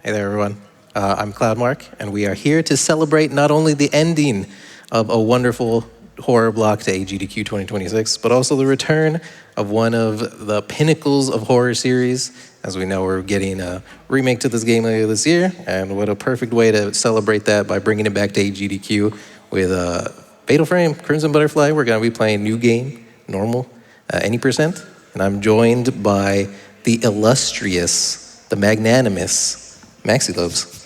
Hey there, everyone. I'm Cloudmark, and we are here to celebrate not only the ending of a wonderful horror block to AGDQ 2026, but also the return of one of the pinnacles of horror series. As we know, we're getting a remake to this game later this year, and what a perfect way to celebrate that by bringing it back to AGDQ with Fatal Frame, Crimson Butterfly. We're going to be playing new game, normal, any percent, and I'm joined by the illustrious, the magnanimous Maxylobes.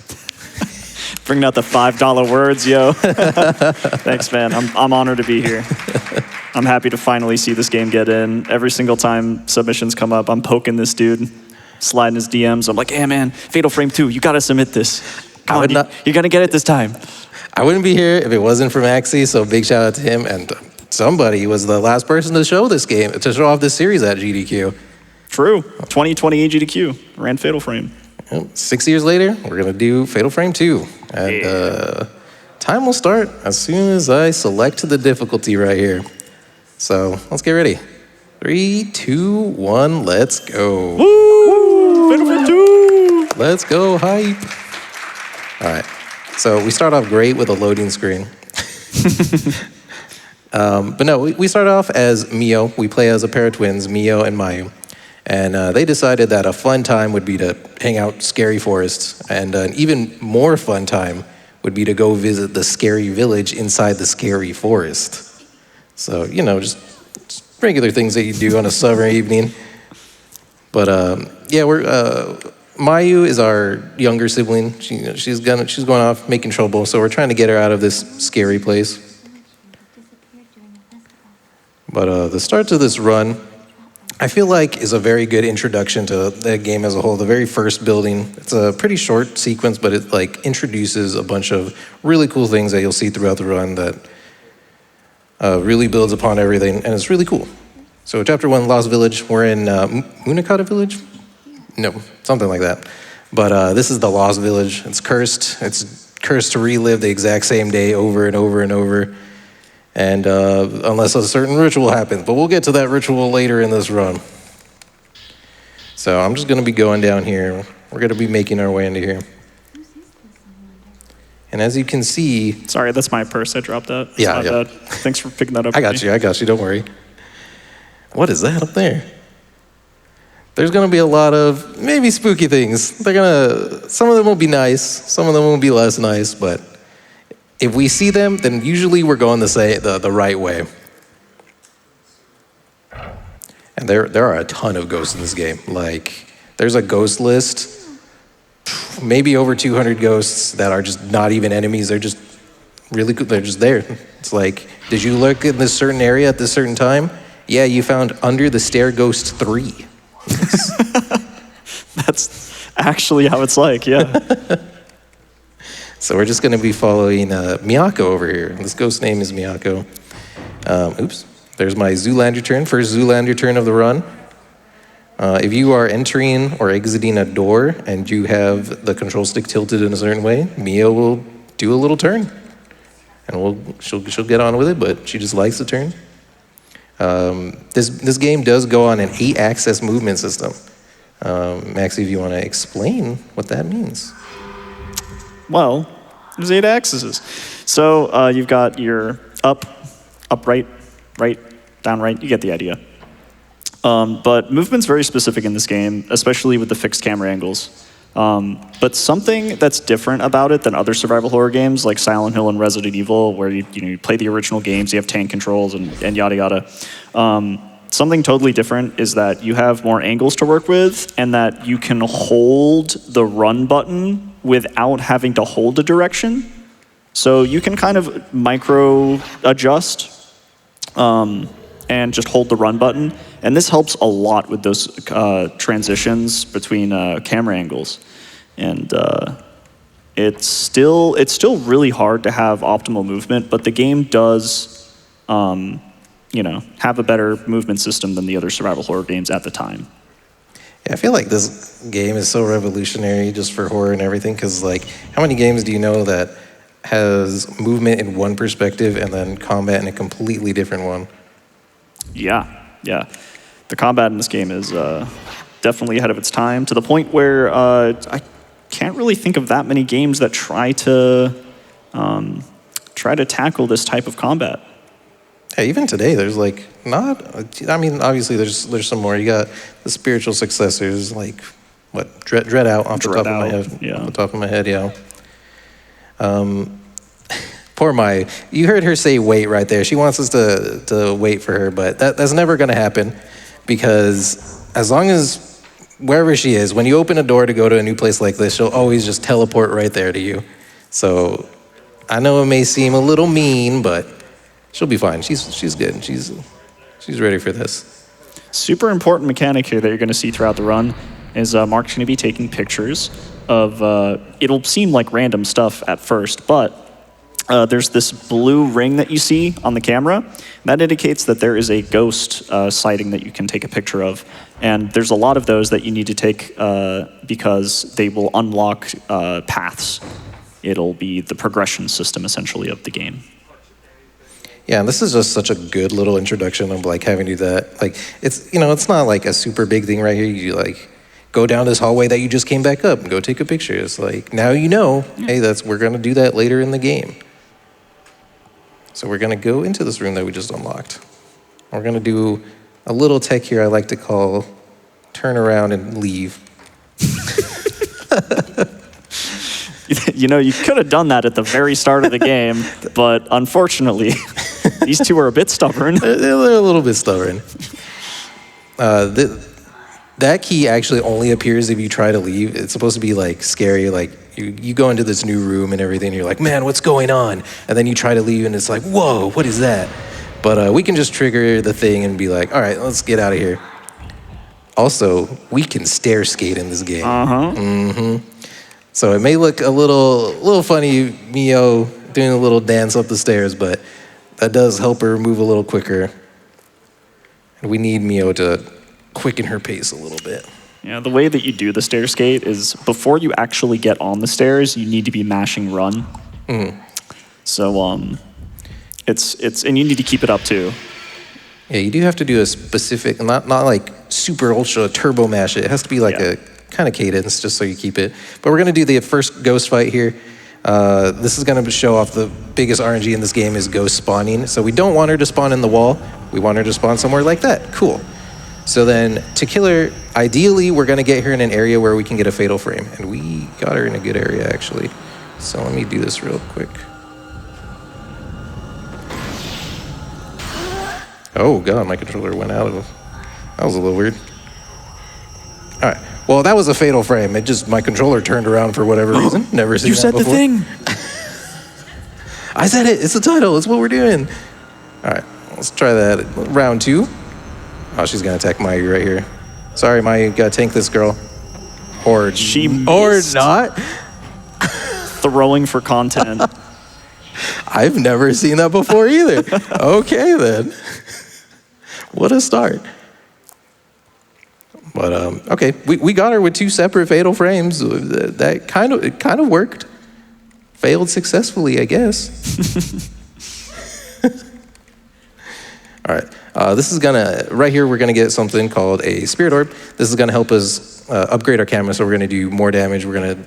Bringing out the $5 words, yo. Thanks, man. I'm honored to be here. I'm happy to finally see this game get in. Every single time submissions come up, I'm poking this dude, sliding his DMs. I'm like, hey, man, Fatal Frame 2, you got to submit this. Come on, you're going to get it this time. I wouldn't be here if it wasn't for Maxi, so big shout out to him. And somebody was the last person to show this game, to show off this series at GDQ. True. 2020 AGDQ ran Fatal Frame. 6 years later, we're going to do Fatal Frame 2. And time will start as soon as I select the difficulty right here. So let's get ready. 3, 2, 1, let's go. Woo! Fatal Frame 2! Let's go, hype. All right. So we start off great with a loading screen. But no, we start off as Mio. We play as a pair of twins, Mio and Mayu. And they decided that a fun time would be to hang out scary forests, and an even more fun time would be to go visit the scary village inside the scary forest. So, you know, just regular things that you do on a summer evening. But yeah, Mayu is our younger sibling. She's going off making trouble, so we're trying to get her out of this scary place. But the start to this run, I feel like, is a very good introduction to the game as a whole. The very first building, it's a pretty short sequence, but it like introduces a bunch of really cool things that you'll see throughout the run that really builds upon everything, and it's really cool. So chapter 1, Lost Village. We're in Munakata Village? No, something like that. But this is the Lost Village. It's cursed. It's cursed to relive the exact same day over and over and over. And unless a certain ritual happens, but we'll get to that ritual later in this run. So I'm just gonna be going down here. We're gonna be making our way into here. And as you can see... Sorry, that's my purse, I dropped that. Yeah. Thanks for picking that up. I got you, don't worry. What is that up there? There's gonna be a lot of maybe spooky things. Some of them will be nice, some of them will be less nice, but if we see them, then usually we're going to say the right way. And there are a ton of ghosts in this game. Like, there's a ghost list, maybe over 200 ghosts that are just not even enemies. They're just really good. They're just there. It's like, did you look in this certain area at this certain time? Yeah, you found Under the Stair Ghost 3. That's actually how it's like, yeah. So we're just going to be following Miyako over here. This ghost name is Miyako. Oops. There's my Zoolander turn, first Zoolander turn of the run. If you are entering or exiting a door and you have the control stick tilted in a certain way, Mio will do a little turn. And she'll get on with it, but she just likes the turn. This game does go on an 8-axis movement system. Maxie, if you want to explain what that means. Well, there's 8 axes. So you've got your up, right, down, right. You get the idea. But movement's very specific in this game, especially with the fixed camera angles. But something that's different about it than other survival horror games like Silent Hill and Resident Evil, where you play the original games, you have tank controls and yada yada. Something totally different is that you have more angles to work with, and that you can hold the run button without having to hold a direction. So you can kind of micro adjust and just hold the run button. And this helps a lot with those transitions between camera angles. And it's still really hard to have optimal movement, but the game does have a better movement system than the other survival horror games at the time. Yeah, I feel like this game is so revolutionary just for horror and everything, because like, how many games do you know that has movement in one perspective and then combat in a completely different one? Yeah. The combat in this game is definitely ahead of its time, to the point where can't really think of that many games that try to tackle this type of combat. Yeah, even today, there's like not. I mean, obviously, there's some more. You got the spiritual successors, like what Dread Out off the top of my head. Yeah. Off the top of my head, yeah. Poor Mai. You heard her say wait right there. She wants us to wait for her, but that's never going to happen because as long as wherever she is, when you open a door to go to a new place like this, she'll always just teleport right there to you. So I know it may seem a little mean, but she'll be fine. She's good. She's ready for this. Super important mechanic here that you're going to see throughout the run is Mark's going to be taking pictures of, it'll seem like random stuff at first, but there's this blue ring that you see on the camera. That indicates that there is a ghost sighting that you can take a picture of. And there's a lot of those that you need to take because they will unlock paths. It'll be the progression system, essentially, of the game. Yeah, and this is just such a good little introduction of like having to do that. Like it's it's not like a super big thing right here. You like go down this hallway that you just came back up and go take a picture. It's like now hey, we're gonna do that later in the game. So we're gonna go into this room that we just unlocked. We're gonna do a little tech here I like to call turn around and leave. You could have done that at the very start of the game, but unfortunately, these two are a bit stubborn. They're a little bit stubborn. That key actually only appears if you try to leave. It's supposed to be like scary, like you go into this new room and everything, and you're like, man, what's going on? And then you try to leave and it's like, whoa, what is that? But we can just trigger the thing and be like, all right, let's get out of here. Also, we can stair skate in this game. So it may look a little funny, Mio doing a little dance up the stairs, but that does help her move a little quicker. And we need Mio to quicken her pace a little bit. Yeah, the way that you do the stair skate is before you actually get on the stairs, you need to be mashing run. So it's and you need to keep it up too. Yeah, you do have to do a specific, not like super ultra turbo mash it. It has to be like a kind of cadence just so you keep it. But we're gonna do the first ghost fight here. This is gonna show off the biggest RNG in this game is ghost spawning. So we don't want her to spawn in the wall. We want her to spawn somewhere like that. Cool. So then to kill her, ideally we're gonna get her in an area where we can get a fatal frame. And we got her in a good area actually. So let me do this real quick. Oh God, my controller went out of, that was a little weird. All right, well that was a fatal frame. My controller turned around for whatever reason. Never seen that before. You said the thing. I said it, it's the title, it's what we're doing. All right, let's try that, round 2. Oh, she's gonna attack Mayu right here. Sorry, Mayu, gotta tank this girl. Or not. Throwing for content. I've never seen that before either. Okay then. What a start. But okay, we got her with 2 separate fatal frames. That kind of worked. Failed successfully, I guess. All right, this is right here we're gonna get something called a Spirit Orb. This is gonna help us upgrade our camera, so we're gonna do more damage. We're gonna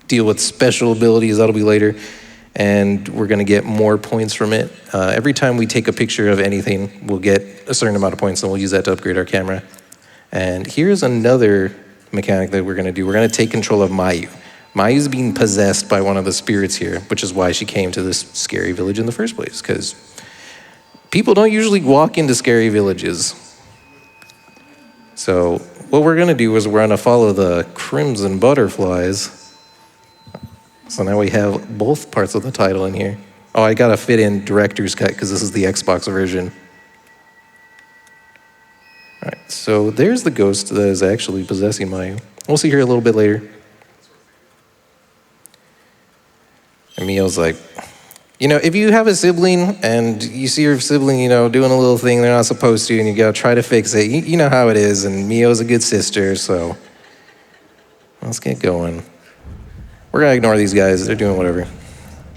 deal with special abilities, that'll be later. And we're gonna get more points from it. Every time we take a picture of anything, we'll get a certain amount of points, and we'll use that to upgrade our camera. And here's another mechanic that we're gonna do. We're gonna take control of Mayu. Mayu's being possessed by one of the spirits here, which is why she came to this scary village in the first place, because people don't usually walk into scary villages. So what we're gonna do is we're gonna follow the crimson butterflies. So now we have both parts of the title in here. Oh, I gotta fit in director's cut because this is the Xbox version. All right, so there's the ghost that is actually possessing Mayu. We'll see her a little bit later. And Mio's like, if you have a sibling and you see your sibling, doing a little thing they're not supposed to, and you gotta try to fix it, you know how it is, and Mio's a good sister, so let's get going. We're gonna ignore these guys, they're doing whatever.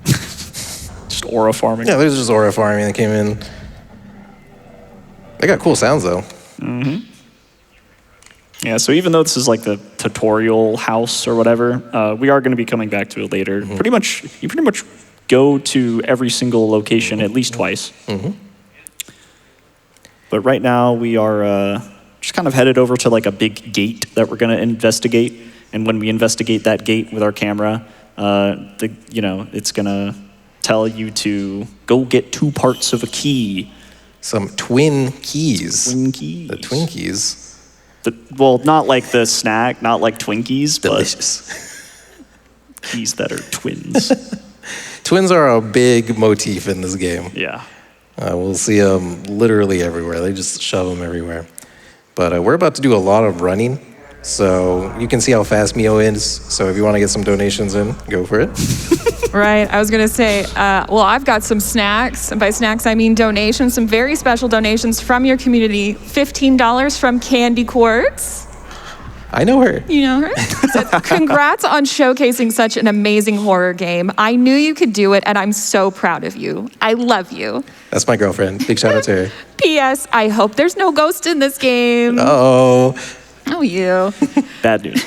Just aura farming. Yeah, there's just aura farming that came in. They got cool sounds though. Yeah, so even though this is like the tutorial house or whatever, we are going to be coming back to it later. You pretty much go to every single location at least twice. But right now we are just kind of headed over to like a big gate that we're going to investigate. And when we investigate that gate with our camera, it's going to tell you to go get 2 parts of a key. Some twin keys. Twin keys. The twin keys. Well, not like the snack, not like Twinkies, Delicious. but keys that are twins. Twins are a big motif in this game. Yeah. We'll see them literally everywhere. They just shove them everywhere. But we're about to do a lot of running, so you can see how fast Mio is. So if you want to get some donations in, go for it. Right. I was going to say, I've got some snacks. And by snacks, I mean donations, some very special donations from your community. $15 from Candy Quartz. I know her. You know her? So congrats on showcasing such an amazing horror game. I knew you could do it, and I'm so proud of you. I love you. That's my girlfriend. Big shout out to her. P.S. I hope there's no ghost in this game. Oh. Oh, you. Bad news.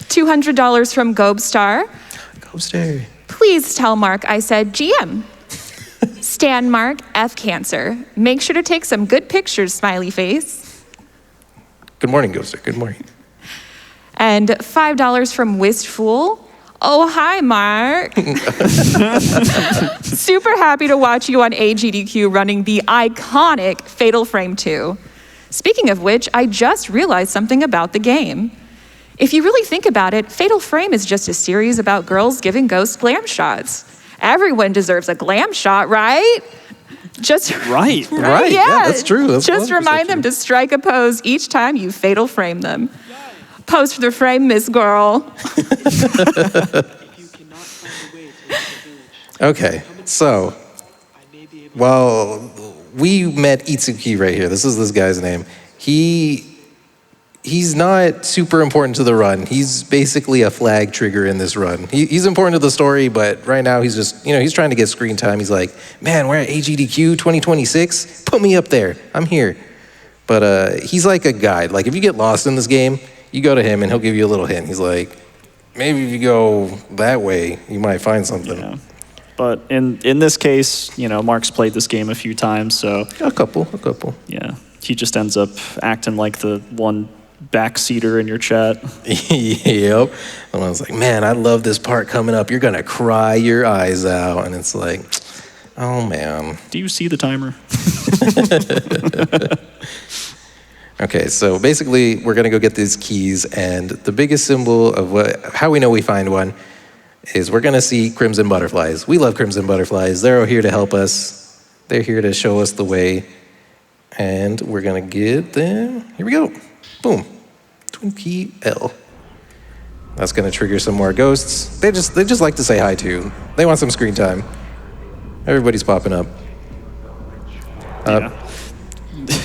$200 from Gobestar. Ghoster. Please tell Mark I said GM. Stan Mark, F Cancer. Make sure to take some good pictures, smiley face. Good morning, Ghoster. Good morning. And $5 from Wistful. Oh, hi, Mark. Super happy to watch you on AGDQ running the iconic Fatal Frame 2. Speaking of which, I just realized something about the game. If you really think about it, Fatal Frame is just a series about girls giving ghosts glam shots. Everyone deserves a glam shot, right? Right. Right. Yeah, that's true. That's just 100% remind them true. to strike a pose each time you Fatal Frame them. Pose for the frame, Miss Girl. Okay, so, well, we met Itsuki right here. This is this guy's name. He's not super important to the run. He's basically a flag trigger in this run. He's important to the story, but right now he's just, he's trying to get screen time. He's like, man, we're at AGDQ 2026. Put me up there. I'm here. But he's like a guide. Like, if you get lost in this game, you go to him and he'll give you a little hint. He's like, maybe if you go that way, you might find something. Yeah. But in this case, Mark's played this game a few times, so... A couple. Yeah, he just ends up acting like the one backseater in your chat. Yep. And I was like, man, I love this part coming up. You're going to cry your eyes out. And it's like, oh, man. Do you see the timer? Okay, so basically, we're going to go get these keys. And the biggest symbol of how we know we find one is we're going to see crimson butterflies. We love crimson butterflies. They're here to help us. They're here to show us the way. And we're going to get them. Here we go. Boom. Twin key L. That's going to trigger some more ghosts. They just like to say hi too. They want some screen time. Everybody's popping up. Yeah.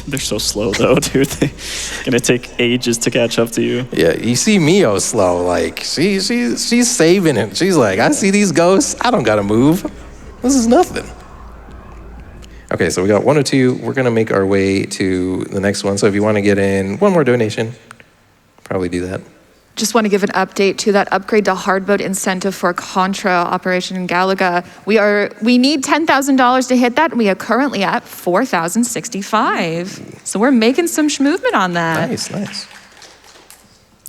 They're so slow though, dude. They're gonna take ages to catch up to you. Yeah, you see Mio slow. Like she's saving it. She's like, I see these ghosts. I don't gotta move. This is nothing. Okay, so we got 102. We're gonna make our way to the next one. So if you want to get in one more donation, probably do that. Just want to give an update to that upgrade to hard mode incentive for Contra Operation in Galaga. We need $10,000 to hit that, and we are currently at $4,065. So we're making some movement on that. Nice.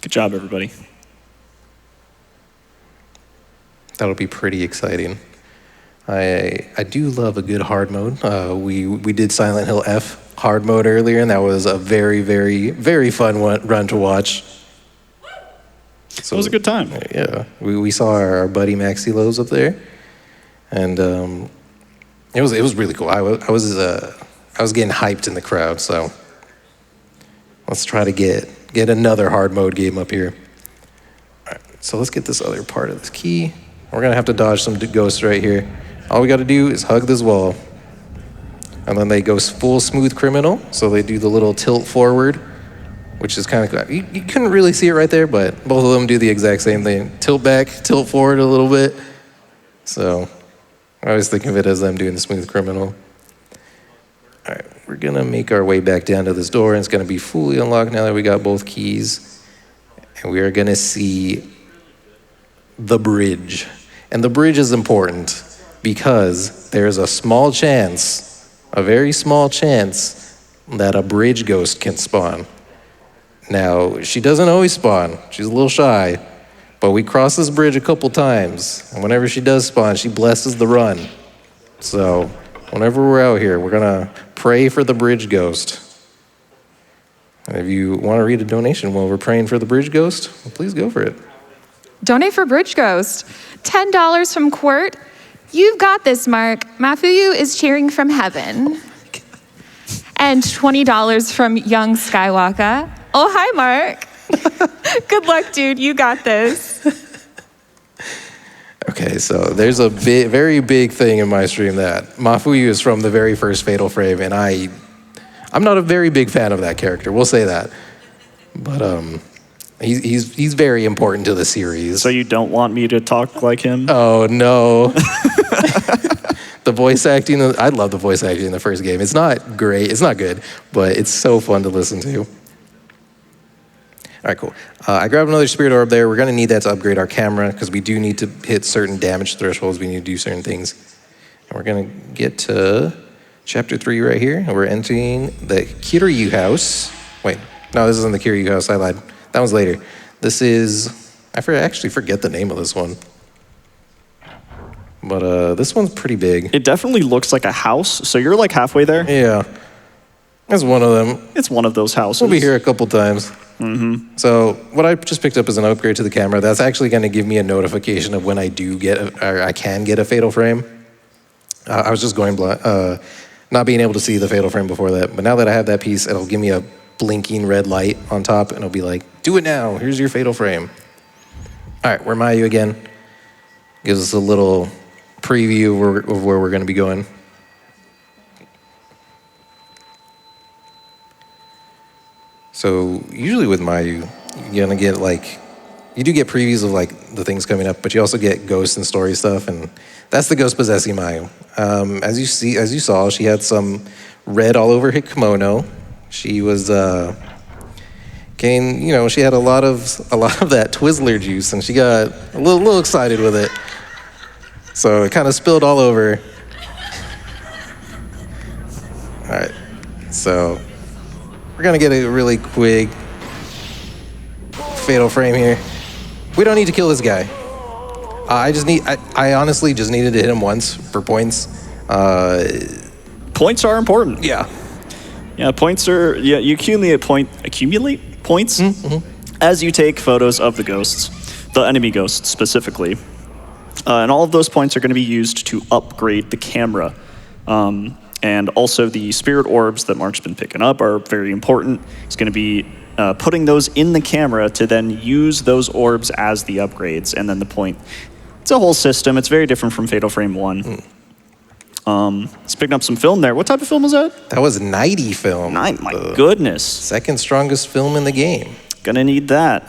Good job, everybody. That'll be pretty exciting. I do love a good hard mode. We did Silent Hill F hard mode earlier, and that was a very, very, very fun run to watch. So it was a good time. Yeah, we saw our buddy Maxylobes up there, and it was really cool. I was getting hyped in the crowd. So let's try to get another hard mode game up here. All right, so let's get this other part of this key. We're gonna have to dodge some ghosts right here. All we got to do is hug this wall, and then they go full smooth criminal. So they do the little tilt forward, which is kind of cool. You couldn't really see it right there, but both of them do the exact same thing. Tilt back, tilt forward a little bit. So I always think of it as them doing the smooth criminal. All right, we're gonna make our way back down to this door, and it's gonna be fully unlocked now that we got both keys. and we are going to see the bridge. And the bridge is important because there's a small chance, a very small chance, that a bridge ghost can spawn. Now, she doesn't always spawn. She's a little shy, but we cross this bridge a couple times, and whenever she does spawn, she blesses the run. So, whenever we're out here, we're gonna pray for the bridge ghost. And if you want to read a donation while we're praying for the bridge ghost, please go for it. Donate for Bridge Ghost. $10 from Quirt. You've got this, Mark. Mafuyu is cheering from heaven. And $20 from Young Skywalker. Oh, hi, Mark. Good luck, dude. You got this. Okay, so there's a very big thing in my stream that Mafuyu is from the very first Fatal Frame, and I'm not a very big fan of that character. We'll say that, but he's very important to the series. So you don't want me to talk like him? Oh no. The voice acting, I love the voice acting in the first game. It's not great, it's not good, but it's so fun to listen to. All right, cool. I grabbed another spirit orb there. We're gonna need that to upgrade our camera because we do need to hit certain damage thresholds. We need to do certain things. And we're gonna get to chapter 3 right here. And we're entering the Kiryu house. Wait, no, this isn't the Kiryu house, I lied. That one's later. This is, I actually forget the name of this one. But this one's pretty big. It definitely looks like a house, so you're like halfway there. Yeah, that's one of them. It's one of those houses. We'll be here a couple times. Mm-hmm. So what I just picked up is an upgrade to the camera. That's actually going to give me a notification of when I do get, or I can get a fatal frame. I was just going not being able to see the fatal frame before that, but now that I have that piece, it'll give me a blinking red light on top, and it'll be like, do it now, here's your fatal frame. All right, we're Mayu again. Gives us a little preview of where we're gonna be going. So usually with Mayu, you're gonna get you do get previews of the things coming up, but you also get ghost and story stuff, and that's the ghost possessing Mayu. As you saw, she had some red all over her kimono. She was she had a lot of that Twizzler juice, and she got a little excited with it. So it kind of spilled all over. All right, so we're gonna get a really quick fatal frame here. We don't need to kill this guy. I honestly just needed to hit him once for points. Points are important. Yeah. Yeah, points are, you accumulate points as you take photos of the ghosts, the enemy ghosts specifically. And all of those points are going to be used to upgrade the camera. And also the spirit orbs that Mark's been picking up are very important. He's going to be putting those in the camera to then use those orbs as the upgrades, and then the point. It's a whole system. It's very different from Fatal Frame 1. He's picking up some film there. What type of film was that? That was 90 film. My goodness. Second strongest film in the game. Gonna need that.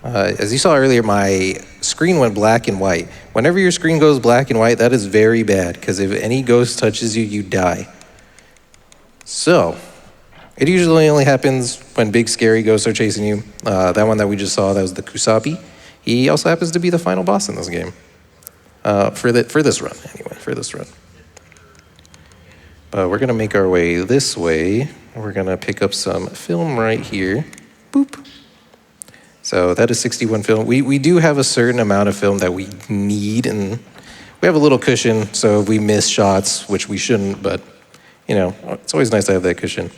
As you saw earlier, my screen went black and white. Whenever your screen goes black and white, that is very bad, because if any ghost touches you, you die. So, it usually only happens when big scary ghosts are chasing you. That one that we just saw, that was the Kusapi. He also happens to be the final boss in this game. For this run, anyway, for this run. But we're gonna make our way this way. We're gonna pick up some film right here. Boop. So that is 61 film. We do have a certain amount of film that we need, and we have a little cushion, so if we miss shots, which we shouldn't, but it's always nice to have that cushion.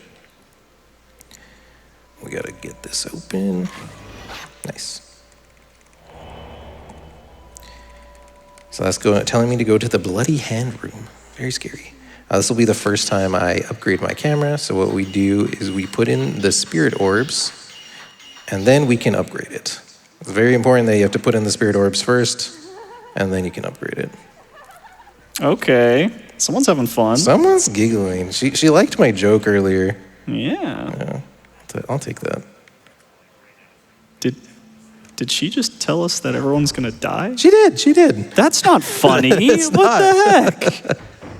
We gotta get this open. Nice. So that's telling me to go to the bloody hand room. Very scary. This will be the first time I upgrade my camera. So what we do is we put in the spirit orbs, and then we can upgrade it. It's very important that you have to put in the spirit orbs first, and then you can upgrade it. Okay. Someone's having fun. Someone's giggling. She liked my joke earlier. Yeah. I'll take that. Did she just tell us that everyone's gonna die? She did. That's not funny. It's what not. the heck?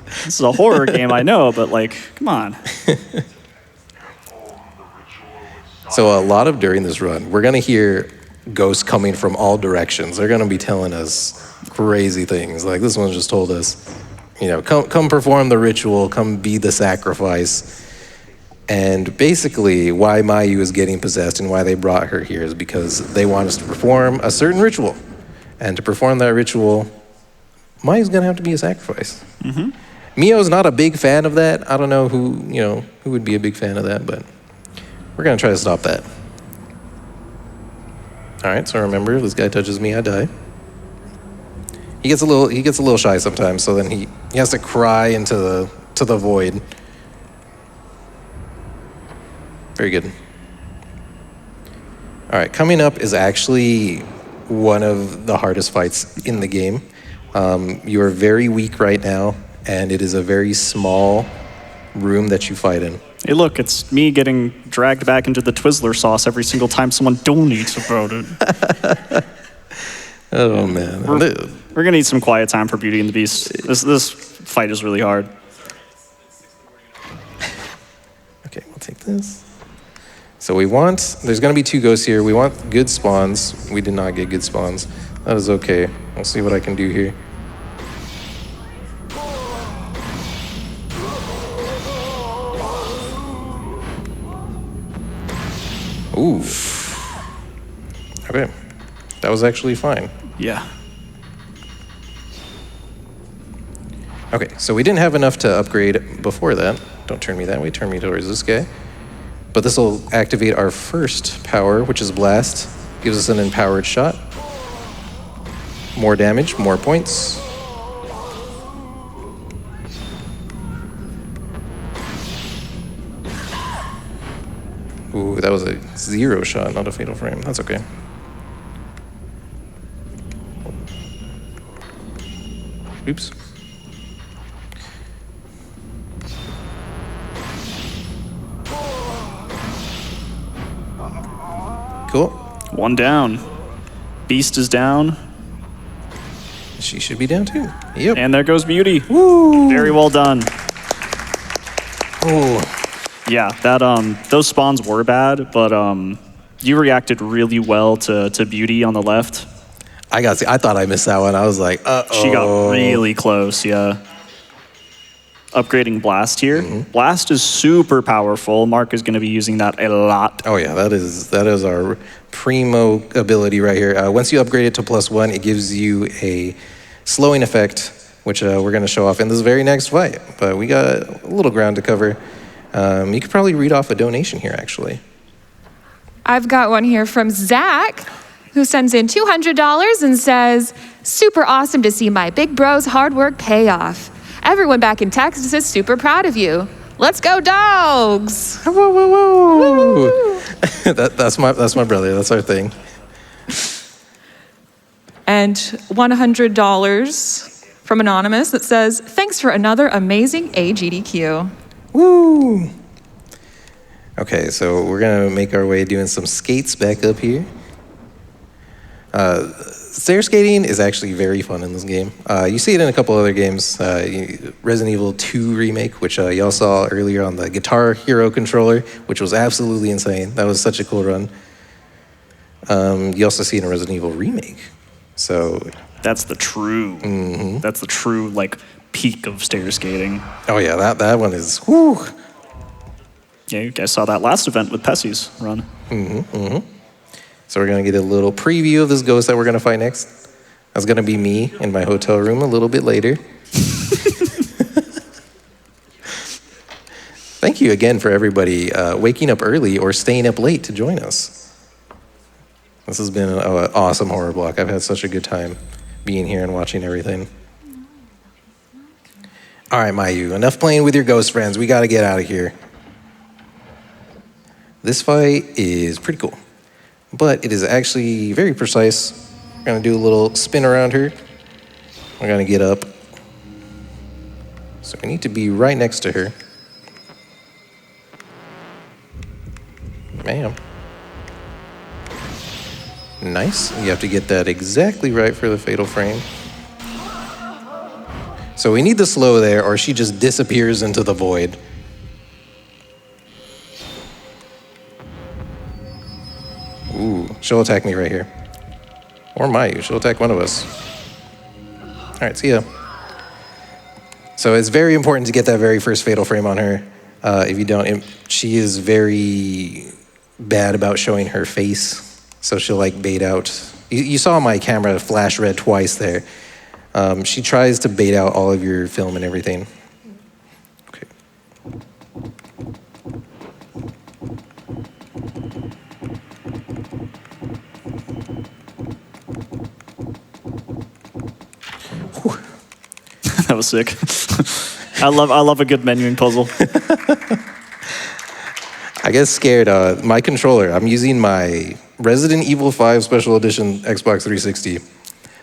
This is a horror game, I know, but come on. So a lot of during this run, we're gonna hear ghosts coming from all directions. They're gonna be telling us crazy things. Like this one just told us, you know, come perform the ritual, come be the sacrifice. And basically why Mayu is getting possessed and why they brought her here is because they want us to perform a certain ritual. And to perform that ritual, Mayu's gonna have to be a sacrifice. Mio's not a big fan of that. I don't know who would be a big fan of that, but we're gonna try to stop that. All right, so remember, this guy touches me, I die. He gets a little shy sometimes, so then he has to cry into the void. Very good. All right, coming up is actually one of the hardest fights in the game. You are very weak right now, and it is a very small room that you fight in. Hey, look, it's me getting dragged back into the Twizzler sauce every single time someone donates about it. Oh, man. We're going to need some quiet time for Beauty and the Beast. This fight is really hard. Okay, we'll take this. So there's going to be 2 ghosts here. We want good spawns. We did not get good spawns. That is okay. I'll see what I can do here. Ooh. Okay. That was actually fine. Yeah. Okay, so we didn't have enough to upgrade before that. Don't turn me that way, turn me towards this guy. But this will activate our first power, which is Blast. Gives us an empowered shot. More damage, more points. Ooh, that was a 0 shot, not a fatal frame. That's okay. Oops. Cool. 1 down. Beast is down. She should be down too. Yep. And there goes Beauty. Woo! Very well done. Ooh. Yeah, those spawns were bad, but you reacted really well to Beauty on the left. I thought I missed that one. I was like, uh-oh. She got really close, yeah. Upgrading Blast here. Blast is super powerful. Mark is going to be using that a lot. Oh yeah, that is our primo ability right here. Once you upgrade it to +1, it gives you a slowing effect, which we're going to show off in this very next fight. But we got a little ground to cover. You could probably read off a donation here, actually. I've got one here from Zach, who sends in $200 and says, "Super awesome to see my big bro's hard work pay off. Everyone back in Texas is super proud of you. Let's go, dogs!" Woo, woo, woo. Woo. That's my brother. That's our thing. And $100 from Anonymous that says, "Thanks for another amazing AGDQ." Woo! Okay, so we're gonna make our way doing some skates back up here. Stair skating is actually very fun in this game. You see it in a couple other games. Resident Evil 2 Remake, which y'all saw earlier on the Guitar Hero controller, which was absolutely insane. That was such a cool run. You also see it in Resident Evil Remake. So That's the true, that's the true, like, peak of stair skating. oh yeah, that one is whoo. Yeah, you guys saw that last event with Pessie's run. So we're gonna get a little preview of this ghost that we're gonna fight next. That's gonna be me in my hotel room a little bit later. Thank you again for everybody waking up early or staying up late to join us. This has been an awesome horror block. I've had such a good time being here and watching everything. All right, Mayu, enough playing with your ghost friends. We gotta get out of here. This fight is pretty cool, but it is actually very precise. We're gonna do a little spin around her. We're gonna get up. So we need to be right next to her. Bam. Nice. You have to get that exactly right for the fatal frame. So we need the slow there, or she just disappears into the void. She'll attack me right here. Or Mayu. She'll attack one of us. All right, see ya. So it's very important to get that very first fatal frame on her. If you don't, she is very bad about showing her face. So she'll like bait out. You saw my camera flash red twice there. She tries to bait out all of your film and everything. Okay. That was sick. I love a good menuing puzzle. I get scared. My controller, I'm using my Resident Evil 5 Special Edition Xbox 360.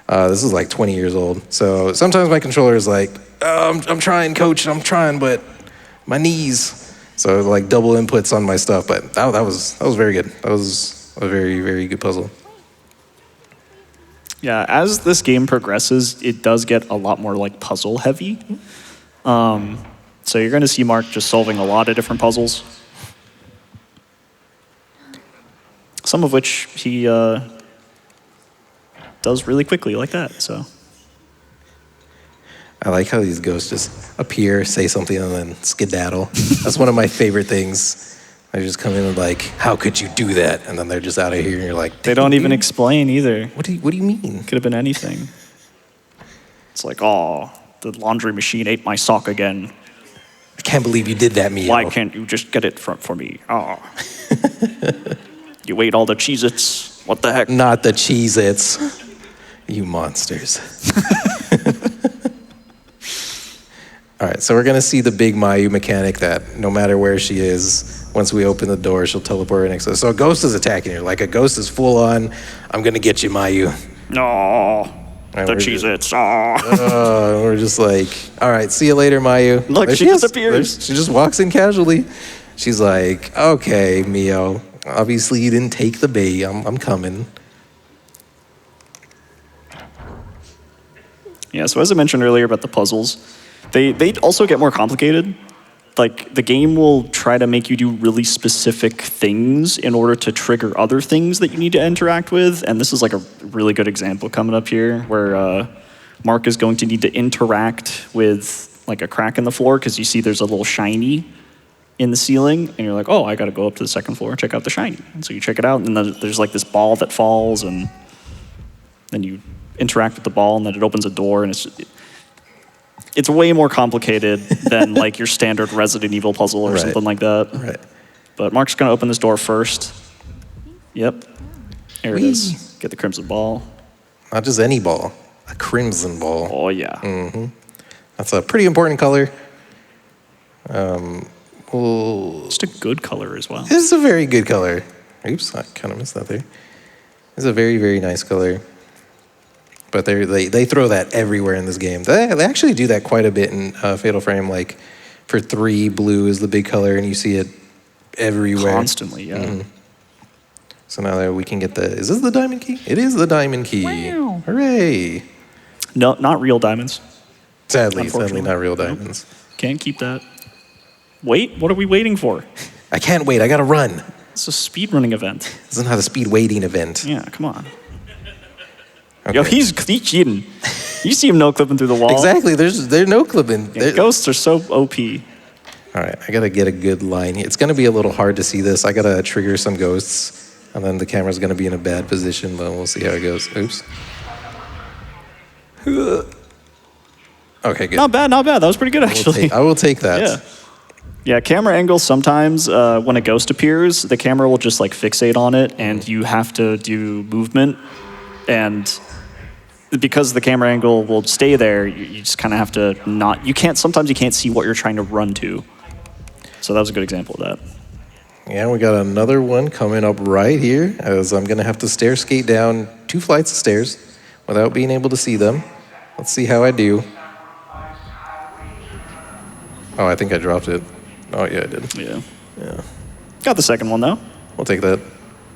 This is like 20 years old. So sometimes my controller is like, oh, I'm trying, coach, I'm trying, but my knees. So like double inputs on my stuff, but that was very good. That was a very, very good puzzle. Yeah, as this game progresses, it does get a lot more like puzzle heavy. So you're going to see Mark just solving a lot of different puzzles. Some of which he does really quickly like that, so. I like how these ghosts just appear, say something, and then skedaddle. That's one of my favorite things. They just come in and like, how could you do that? And then they're just out of here, and you're like, they don't even explain either. What do you mean? Could have been anything. It's like, oh, the laundry machine ate my sock again. I can't believe you did that, Mio. Why can't you just get it for me? Oh. You ate all the Cheez-Its. What the heck? Not the Cheez-Its. You monsters. All right, so we're gonna see the big Mayu mechanic that no matter where she is, once we open the door, she'll teleport right next to us. So a ghost is attacking her. Like a ghost is full on, I'm gonna get you, Mayu. No, the Cheez-Its. Oh. We're just like, all right, see you later, Mayu. Look, There she is. disappears. She just walks in casually. She's like, okay, Mio, obviously you didn't take the bait. I'm coming. Yeah, so as I mentioned earlier about the puzzles, they also get more complicated. Like, the game will try to make you do really specific things in order to trigger other things that you need to interact with, and this is like a really good example coming up here, where Mark is going to need to interact with like a crack in the floor, because you see there's a little shiny in the ceiling, and you're like, oh, I gotta go up to the second floor and check out the shiny. And so you check it out, and then there's like this ball that falls, and then you interact with the ball, and then it opens a door, and it's way more complicated than like your standard Resident Evil puzzle or something like that. Right. But Mark's gonna open this door first. Yep. There it is. Get the crimson ball. Not just any ball, a crimson ball. Oh yeah. Mm-hmm. That's a pretty important color. Just a good color as well. This is a very good color. Oops, I kind of missed that there. It's a very, very nice color. But they throw that everywhere in this game. They actually do that quite a bit in Fatal Frame. Like for 3, blue is the big color, and you see it everywhere. Constantly, yeah. Mm-hmm. So now that we can get is this the diamond key? It is the diamond key. Wow. Hooray. No, not real diamonds. Sadly Unfortunately. not real diamonds. Can't keep that. Wait, what are we waiting for? I can't wait, I gotta run. It's a speedrunning event. This is not a speed waiting event. Yeah, come on. Okay. Yo, he's cheating. You see him no-clipping through the wall. Exactly, there's no clipping. Yeah, ghosts are so OP. All right, I gotta get a good line here. It's gonna be a little hard to see this. I gotta trigger some ghosts, and then the camera's gonna be in a bad position, but we'll see how it goes. Oops. Okay, good. Not bad, not bad. That was pretty good, actually. I will take that. Yeah. Yeah, camera angles, sometimes when a ghost appears, the camera will just like fixate on it, and you have to do movement. And because the camera angle will stay there, you just kind of have to not, sometimes you can't see what you're trying to run to. So that was a good example of that. Yeah, we got another one coming up right here, as I'm gonna have to stair skate down 2 flights of stairs without being able to see them. Let's see how I do. Oh, I think I dropped it. Oh, yeah, I did. Yeah. Yeah. Got the second one, though. We'll take that.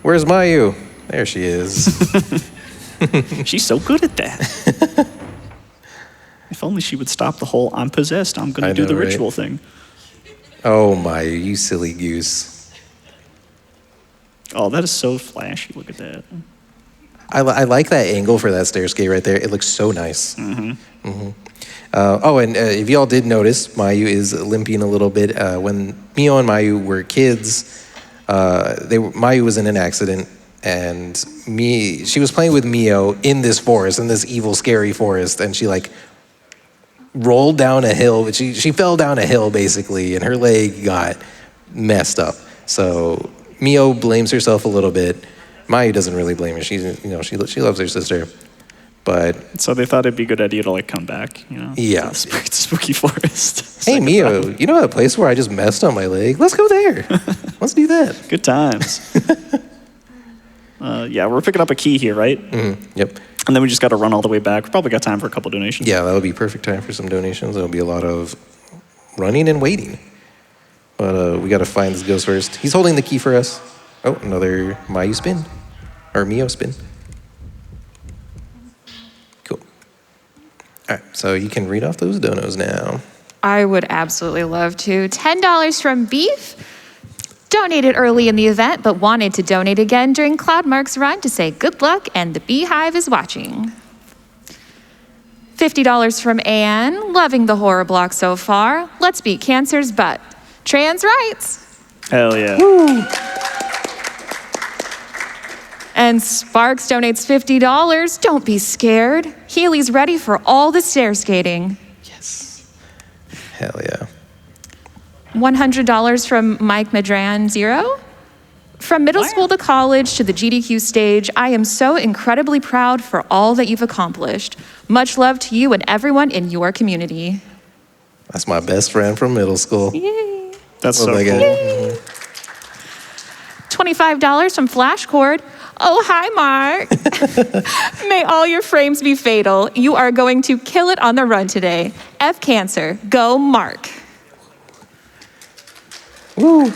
Where's Mayu? There she is. She's so good at that. If only she would stop the whole I'm possessed, I'm going to do the right? ritual thing. Oh, Mayu, you silly goose. Oh, that is so flashy. Look at that. I like that angle for that stair skate right there. It looks so nice. And if y'all did notice, Mayu is limping a little bit. When Mio and Mayu were kids, Mayu was in an accident, and she was playing with Mio in this forest, in this evil, scary forest, and she like rolled down a hill. She fell down a hill basically, and her leg got messed up. So Mio blames herself a little bit. Mayu doesn't really blame her. She loves her sister. But so they thought it'd be a good idea to like come back, Yeah. to the spooky forest. Hey Mio, you know that place where I just messed up my leg? Let's go there. Let's do that. Good times. Yeah, we're picking up a key here, right? Yep. And then we just got to run all the way back. We probably got time for a couple donations. Yeah, that would be perfect time for some donations. There'll be a lot of running and waiting. But we got to find this ghost first. He's holding the key for us. Oh, another Mayu spin. Or Mio spin. Cool. All right, so you can read off those donos now. I would absolutely love to. $10 from Beef. Donated early in the event, but wanted to donate again during Cloudmark's run to say good luck and the Beehive is watching. $50 from Anne. Loving the horror block so far. Let's beat cancer's butt. Trans rights. Hell yeah. Woo. And Sparks donates $50. Don't be scared. Healy's ready for all the stair skating. Yes. Hell yeah. $100 from Mike Madran, 0. From middle school to college to the GDQ stage, I am so incredibly proud for all that you've accomplished. Much love to you and everyone in your community. That's my best friend from middle school. Yay. That's so cool. Yay. $25 from Flashcord. Oh, hi, Mark. May all your frames be fatal. You are going to kill it on the run today. F Cancer. Go, Mark. Woo.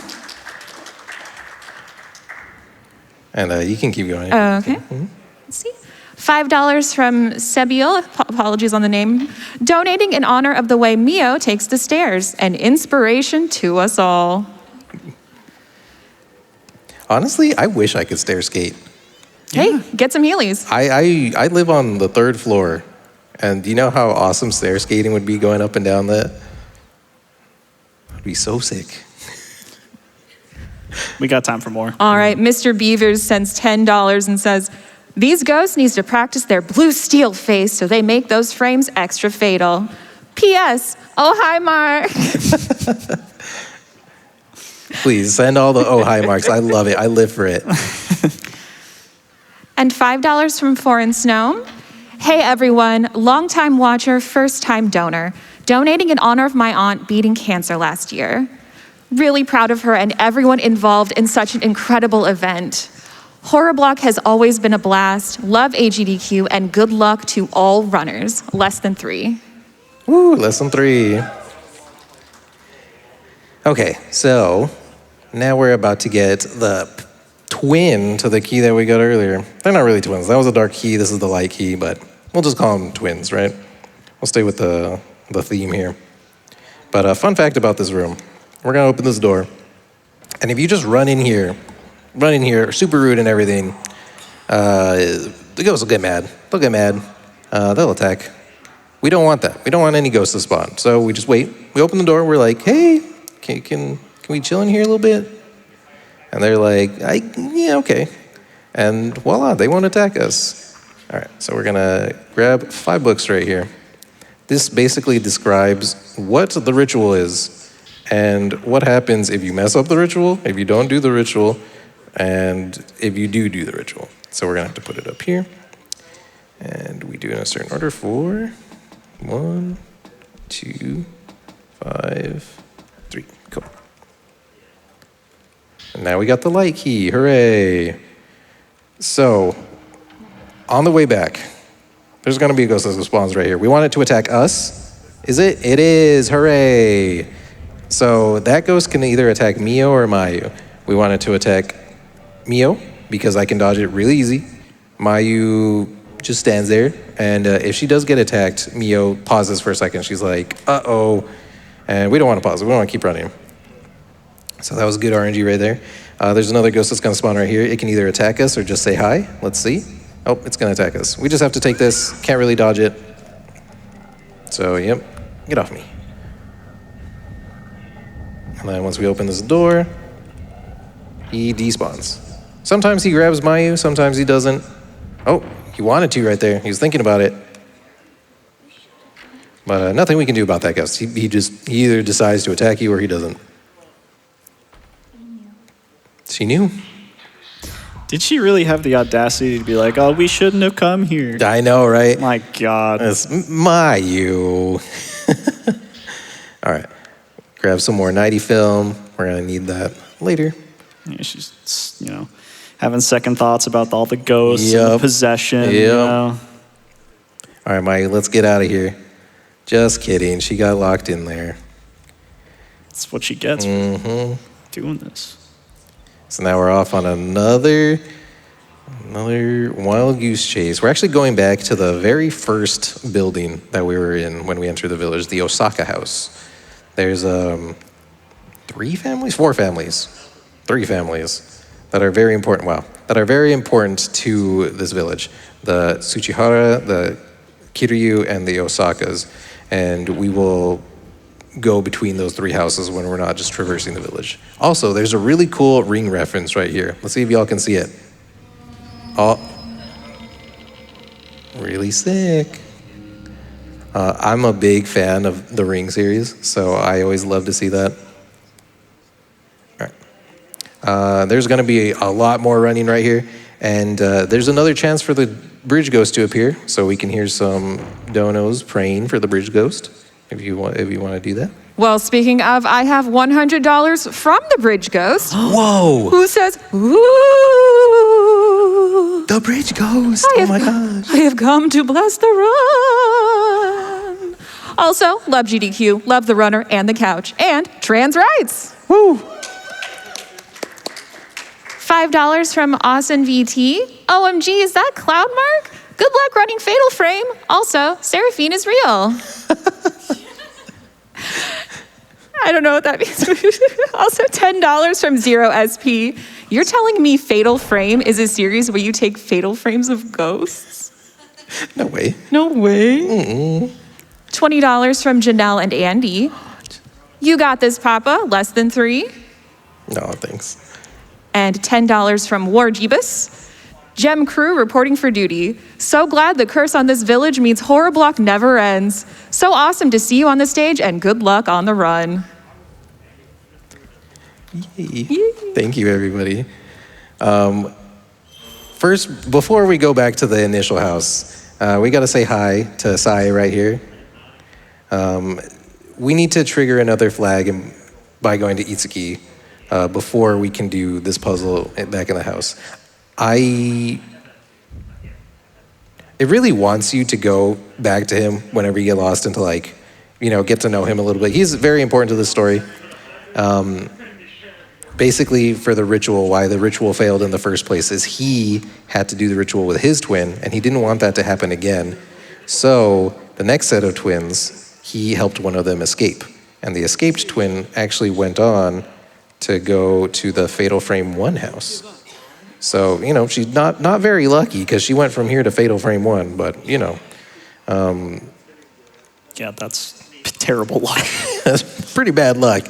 And you can keep going. Okay. Let's see. $5 from Sebiel, apologies on the name, donating in honor of the way Mio takes the stairs, an inspiration to us all. Honestly, I wish I could stair skate. Hey, get some Heelys. I live on the 3rd floor, and do you know how awesome stair skating would be going up and down that? I'd be so sick. We got time for more. All right, Mr. Beavers sends $10 and says, these ghosts needs to practice their blue steel face so they make those frames extra fatal. P.S. Oh, hi, Mark. Please, send all the oh, hi marks. I love it. I live for it. And $5 from Foreign Snow. Hey, everyone. Longtime watcher, first-time donor. Donating in honor of my aunt beating cancer last year. Really proud of her and everyone involved in such an incredible event. Horror Block has always been a blast. Love AGDQ and good luck to all runners. Less than 3. Woo, less than 3. Okay, so now we're about to get the twin to the key that we got earlier. They're not really twins. That was a dark key. This is the light key, but we'll just call them twins, right? We'll stay with the theme here. But a fun fact about this room. We're going to open this door. And if you just run in here, super rude and everything, the ghosts will get mad. They'll get mad. They'll attack. We don't want that. We don't want any ghosts to spawn. So we just wait. We open the door. We're like, hey, can we chill in here a little bit? And they're like, yeah, okay. And voila, they won't attack us. All right, so we're going to grab 5 books right here. This basically describes what the ritual is and what happens if you mess up the ritual, if you don't do the ritual, and if you do the ritual. So we're going to have to put it up here. And we do it in a certain order for 1, 2, 5, 3. Cool. And now we got the light key. Hooray. So on the way back, there's going to be a ghost that spawns right here. We want it to attack us. Is it? It is. Hooray. So that ghost can either attack Mio or Mayu. We want it to attack Mio because I can dodge it really easy. Mayu just stands there. And if she does get attacked, Mio pauses for a second. She's like, uh-oh. And we don't want to pause. We don't want to keep running. So that was good RNG right there. There's another ghost that's going to spawn right here. It can either attack us or just say hi. Let's see. Oh, it's going to attack us. We just have to take this. Can't really dodge it. So, yep. Get off me. And then once we open this door, he despawns. Sometimes he grabs Mayu, sometimes he doesn't. Oh, he wanted to right there. He was thinking about it. But nothing we can do about that ghost. He either decides to attack you or he doesn't. She knew. Did she really have the audacity to be like, oh, we shouldn't have come here? I know, right? My God. It's Mayu. All right. Grab some more nighty film. We're going to need that later. Yeah, she's, having second thoughts about all the ghosts and the possession. All right, Mayu, let's get out of here. Just kidding. She got locked in there. That's what she gets for doing this. So now we're off on another wild goose chase. We're actually going back to the very first building that we were in when we entered the village, the Osaka house. There's 3 families that are very important. Wow, that are very important to this village. The Tsuchihara, the Kiryu, and the Osakas. And we will go between those 3 houses when we're not just traversing the village. Also, there's a really cool ring reference right here. Let's see if y'all can see it. Oh, really sick. I'm a big fan of the Ring series, so I always love to see that. All right. There's going to be a lot more running right here, and there's another chance for the bridge ghost to appear, so we can hear some donos praying for the bridge ghost. If you want to do that. Well, speaking of, I have $100 from the bridge ghost. Whoa! Who says, ooh. The bridge ghost! Oh my gosh. I have come to bless the run. Also, love GDQ, love the runner and the couch, and trans rights. Woo! $5 from Austin VT. OMG, is that Cloudmark? Good luck running Fatal Frame. Also, Seraphine is real. I don't know what that means. Also, $10 from Zero SP. You're telling me Fatal Frame is a series where you take fatal frames of ghosts? No way. No way. Mm-mm. $20 from Janelle and Andy. You got this, Papa. Less than 3. No, thanks. And $10 from Warjeebus. Gem Crew reporting for duty. So glad the curse on this village means Horror Block never ends. So awesome to see you on the stage, and good luck on the run. Yay. Thank you, everybody. First, before we go back to the initial house, we got to say hi to Sai right here. We need to trigger another flag by going to Itsuki before we can do this puzzle back in the house. It really wants you to go back to him whenever you get lost and to get to know him a little bit. He's very important to this story. Basically, for the ritual, why the ritual failed in the first place is he had to do the ritual with his twin, and he didn't want that to happen again. So the next set of twins, he helped one of them escape. And the escaped twin actually went on to go to the Fatal Frame 1 house. So, she's not very lucky because she went from here to Fatal Frame 1, but, Yeah, that's terrible luck. That's pretty bad luck.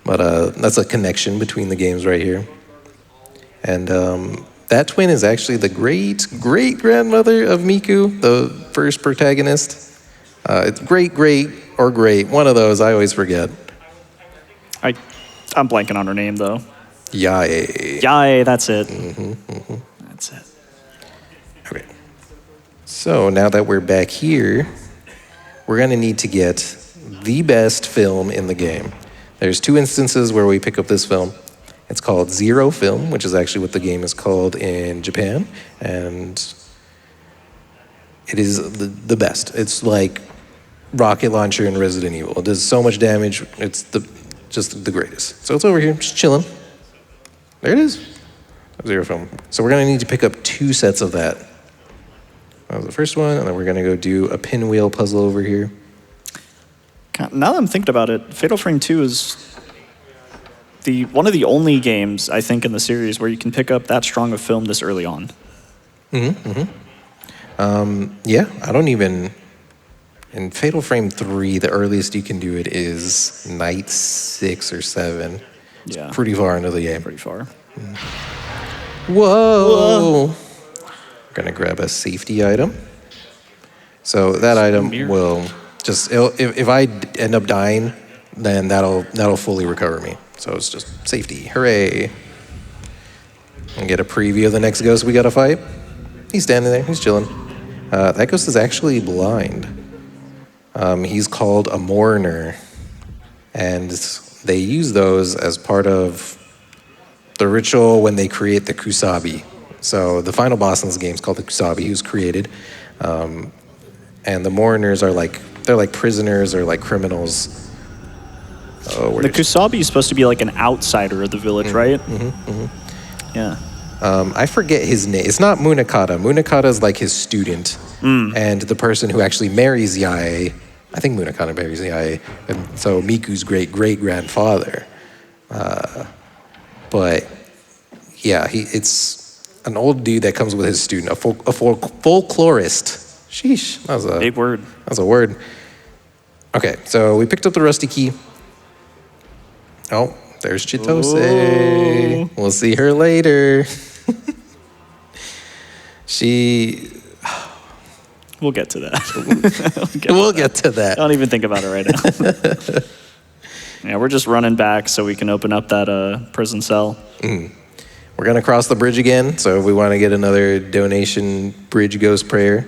But that's a connection between the games right here. And that twin is actually the great-great-grandmother of Miku, the first protagonist. It's great, or great. One of those, I always forget. I'm blanking on her name, though. Yae, that's it. That's it. Okay. So now that we're back here, we're going to need to get the best film in the game. There's 2 instances where we pick up this film. It's called Zero Film, which is actually what the game is called in Japan, and it is the best. It's like rocket launcher in Resident Evil. It does so much damage. It's just the greatest. So it's over here, just chilling. There it is. Zero Film. So we're going to need to pick up 2 sets of that. That was the first one, and then we're going to go do a pinwheel puzzle over here. God, now that I'm thinking about it, Fatal Frame 2 is one of the only games, I think, in the series where you can pick up that strong of film this early on. Yeah, I don't even... In Fatal Frame 3, the earliest you can do it is night 6 or 7. It's Yeah. pretty far into the game. Pretty far. Whoa! We're gonna grab a safety item. So that item will just... If I end up dying, then that'll fully recover me. So it's just safety. Hooray! And get a preview of the next ghost we gotta fight. He's standing there. He's chilling. That ghost is actually blind. He's called a mourner, and they use those as part of the ritual when they create the kusabi. So the final boss in this game is called the kusabi, who's created, and the mourners are they're like prisoners or like criminals. Oh, The kusabi is supposed to be like an outsider of the village, right? Yeah. I forget his name. It's not Munakata. Munakata is like his student, and the person who actually marries Yae. I think Munakata marries Yae, and so Miku's great-great-grandfather. But yeah, it's an old dude that comes with his student, a folklorist. Sheesh, that was a Big word. That was a word. Okay, so we picked up the rusty key. Oh, there's Chitose. Ooh. We'll see her later. We'll get to that. We'll get to that. Don't even think about it right now. Yeah, we're just running back so we can open up that prison cell. We're gonna cross the bridge again, so if we want to get another donation bridge ghost prayer.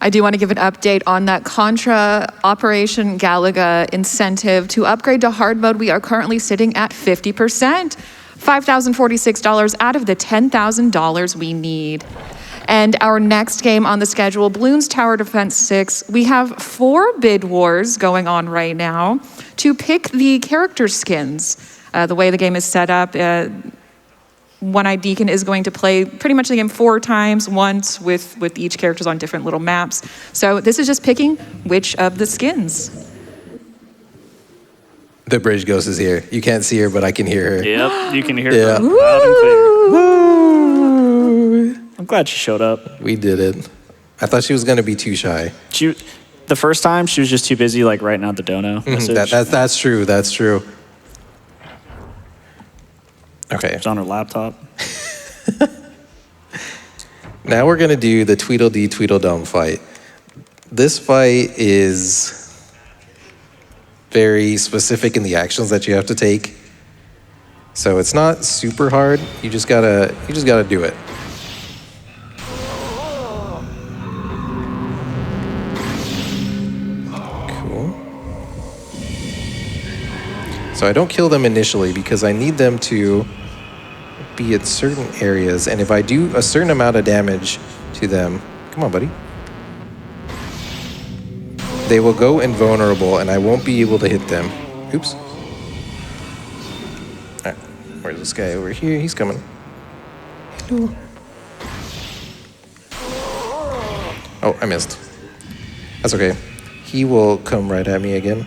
I do want to give an update on that Contra Operation Galaga incentive. To upgrade to hard mode, we are currently sitting at 50%, $5,046 out of the $10,000 we need. And our next game on the schedule, Bloons Tower Defense 6, we have 4 bid wars going on right now to pick the character skins. The way the game is set up, One-Eyed Deacon is going to play pretty much the game 4 times, once with each characters on different little maps. So this is just picking which of the skins. The bridge ghost is here. You can't see her, but I can hear her. Yep, you can hear Yeah. her loud and clear. Woo! I'm glad she showed up. We did it. I thought she was gonna be too shy. The first time, she was just too busy like writing out the dono message. That's true. That's true. Okay. It's on her laptop. Now we're gonna do the Tweedledee Tweedledum fight. This fight is very specific in the actions that you have to take. So it's not super hard. You just gotta do it. Cool. So I don't kill them initially because I need them to be at certain areas, and if I do a certain amount of damage to them, come on, buddy, they will go invulnerable, and I won't be able to hit them. Oops. All right, where's this guy over here? He's coming. Hello. Oh, I missed. That's okay. He will come right at me again.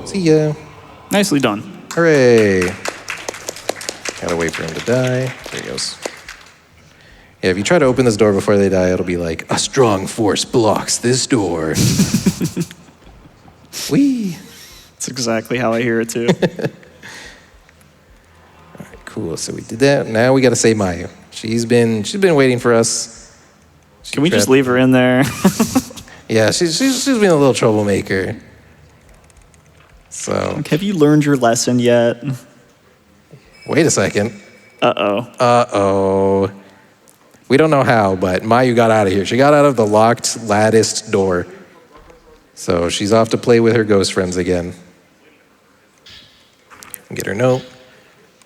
See ya. Nicely done. Hooray. Gotta wait for him to die. There he goes. Yeah, if you try to open this door before they die, it'll be like, a strong force blocks this door. Whee! That's exactly how I hear it too. All right, cool. So we did that. Now we gotta save Mayu. She's been waiting for us. Can we just leave her in there? Yeah, she's been a little troublemaker. So Have you learned your lesson yet? wait a second. Uh-oh. We don't know how, but Mayu got out of here. She got out of the locked, latticed door. So she's off to play with her ghost friends again. Get her note.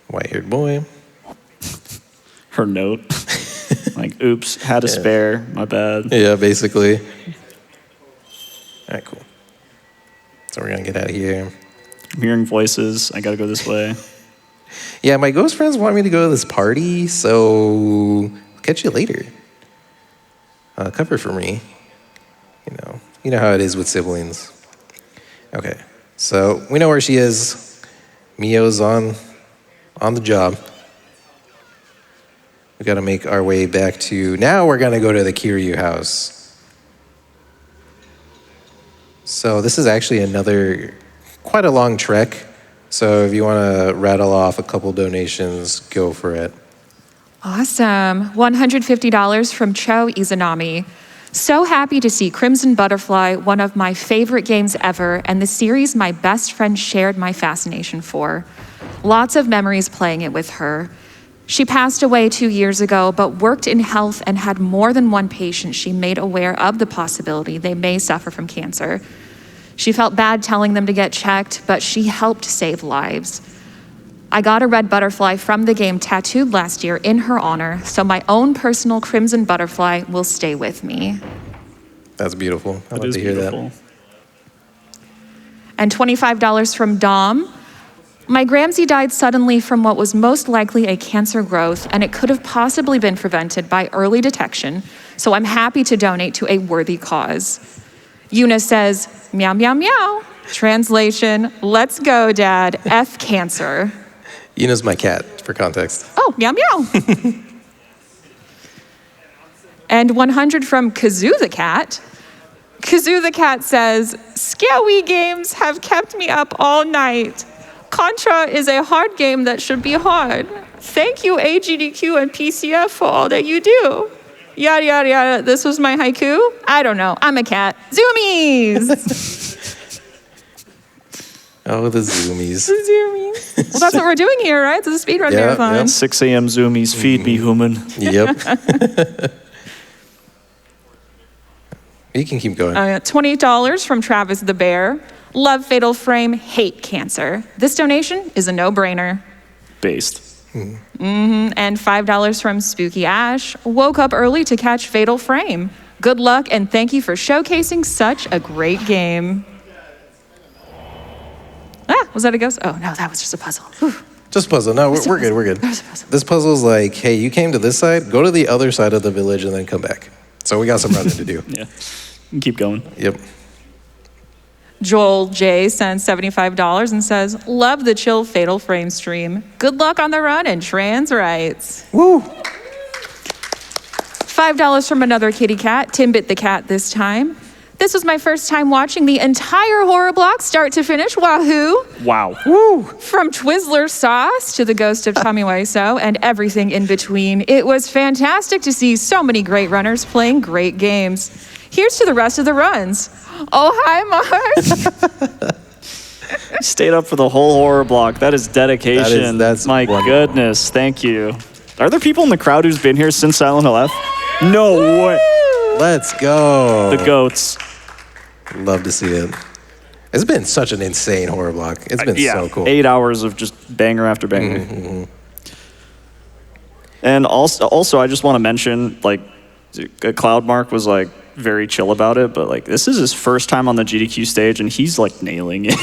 White-haired boy. Her note. Like, oops, had a spare, my bad. Yeah, basically. All right, cool. So we're gonna get out of here. I'm hearing voices. I gotta go this way. Yeah, my ghost friends want me to go to this party, so catch you later. Cover for me. You know how it is with siblings. Okay, so we know where she is. Mio's on the job. We got to make our way back to, now we're going to go to the Kiryu house. So this is actually another, quite a long trek. So if you want to rattle off a couple donations, go for it. Awesome. $150 from Cho Izanami. So happy to see Crimson Butterfly, one of my favorite games ever, and the series my best friend shared my fascination for. Lots of memories playing it with her. She passed away 2 years ago, but worked in health and had more than one patient she made aware of the possibility they may suffer from cancer. She felt bad telling them to get checked, but she helped save lives. I got a red butterfly from the game tattooed last year in her honor, so my own personal Crimson Butterfly will stay with me. That's beautiful. I It love is to hear beautiful. that. And $25 from Dom. My Gramsci died suddenly from what was most likely a cancer growth, and it could have possibly been prevented by early detection, so I'm happy to donate to a worthy cause. Yuna says, meow, meow, meow. Translation, let's go, Dad. F cancer. Yuna's my cat, for context. Oh, meow, meow. And 100 from Kazoo the cat. Kazoo the cat says, Scary games have kept me up all night. Contra is a hard game that should be hard. Thank you, AGDQ and PCF, for all that you do. Yada, yada, yada. This was my haiku? I don't know. I'm a cat. Zoomies! Oh, the zoomies. Zoomies. Well, that's what we're doing here, right? It's a speedrun Yeah, marathon. yeah. 6 a.m. zoomies, feed me, human. Yep. You can keep going. $20 from Travis the Bear. Love Fatal Frame, hate cancer. This donation is a no-brainer. Based. And $5 from Spooky Ash. Woke up early to catch Fatal Frame. Good luck and thank you for showcasing such a great game. Was that a ghost? Oh, no, that was just a puzzle. Whew. Just puzzle. No, we're good. We're good. That was a puzzle. This puzzle's like, hey, you came to this side, go to the other side of the village and then come back. So we got some running to do. Yeah. You can keep going. Yep. Joel J sends $75 and says, love the chill Fatal Frame stream. Good luck on the run and trans rights. Woo! $5 from another kitty cat, Timbit the cat this time. This was my first time watching the entire horror block start to finish. Wahoo! Wow. Woo! From Twizzler Sauce to the Ghost of Tommy Wiseau and everything in between. It was fantastic to see so many great runners playing great games. Here's to the rest of the runs. Oh, hi, Mark. Stayed up for the whole horror block. That is dedication. That's my wonderful. goodness. Thank you. Are there people in the crowd who's been here since Silent Hill F? No way. Let's go. The goats. Love to see it. It's been such an insane horror block. It's been so cool. 8 hours of just banger after banger. And also, I just want to mention, like, Cloudmark was like very chill about it, but like this is his first time on the GDQ stage, and he's like nailing it.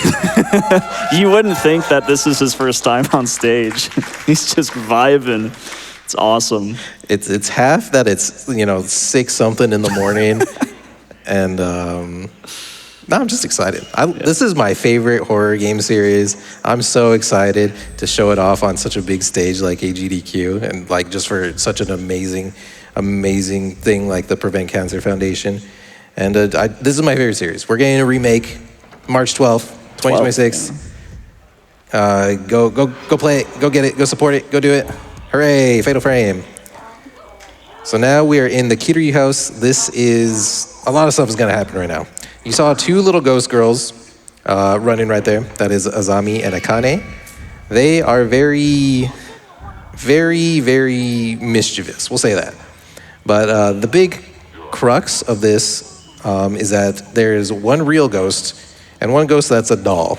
You wouldn't think that this is his first time on stage. He's just vibing. It's awesome. It's half that it's 6 something in the morning, and no, I'm just excited. This is my favorite horror game series. I'm so excited to show it off on such a big stage like AGDQ, and like just for such an amazing thing like the Prevent Cancer Foundation. And this is my favorite series. We're getting a remake March 12th, 2026. Go play it, go get it, go support it, go do it. Hooray, Fatal Frame. So now we are in the Kiryu house. This is, a lot of stuff is gonna happen right now. You saw 2 little ghost girls running right there. That is Azami and Akane. They are very, very, very mischievous, we'll say that. But the big crux of this is that there's one real ghost and one ghost that's a doll.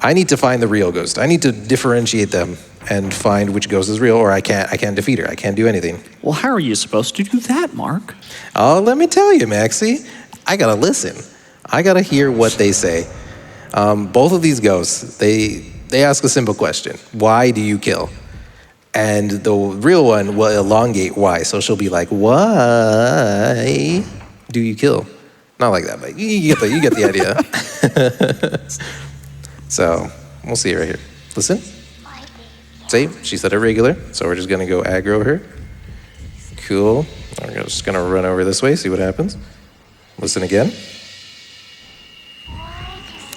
I need to find the real ghost. I need to differentiate them and find which ghost is real, or I can't defeat her. I can't do anything. Well, how are you supposed to do that, Mark? Oh, let me tell you, Maxie. I gotta listen. I gotta hear what they say. Both of these ghosts, they ask a simple question. Why do you kill? And the real one will elongate why. So she'll be like, why? do you kill? Not like that, but you get the idea. So we'll see right here. Listen. See, she said irregular, so we're just gonna go aggro her. Cool. We're just gonna run over this way, see what happens. Listen again.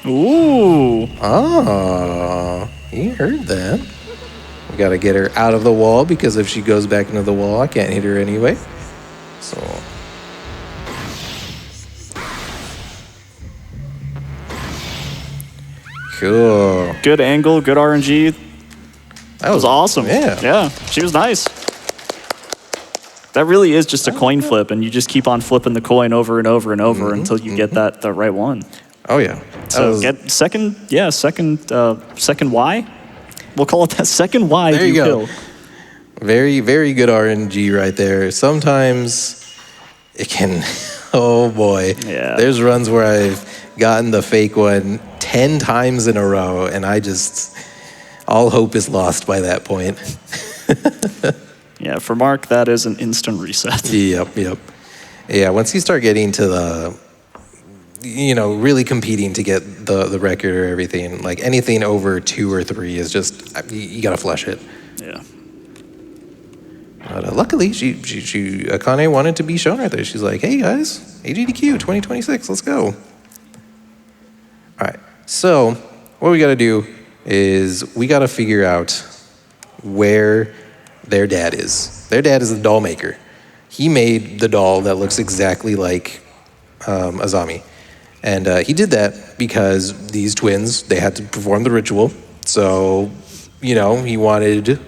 Ooh. Oh, you heard that. We gotta get her out of the wall because if she goes back into the wall, I can't hit her anyway. So. Cool. Good angle, good RNG. That was awesome. Yeah. She was nice. That really is just a coin flip, and you just keep on flipping the coin over and over and over until you get the right one. Oh yeah. So get second Y. We'll call it that second Y. There you go. Kill. Very, very good RNG right there. Sometimes it can, oh boy. Yeah. There's runs where I've gotten the fake one 10 times in a row, and all hope is lost by that point. Yeah, for Mark, that is an instant reset. Yep. Yeah, once you start getting to the, really competing to get the record or everything, like anything over 2 or 3 is just, you gotta flush it. Yeah. But luckily, Akane wanted to be shown right there. She's like, hey guys, AGDQ 2026, let's go. All right, so what we gotta do is we gotta figure out where their dad is. Their dad is the doll maker. He made the doll that looks exactly like Azami. And he did that because these twins, they had to perform the ritual. So, he wanted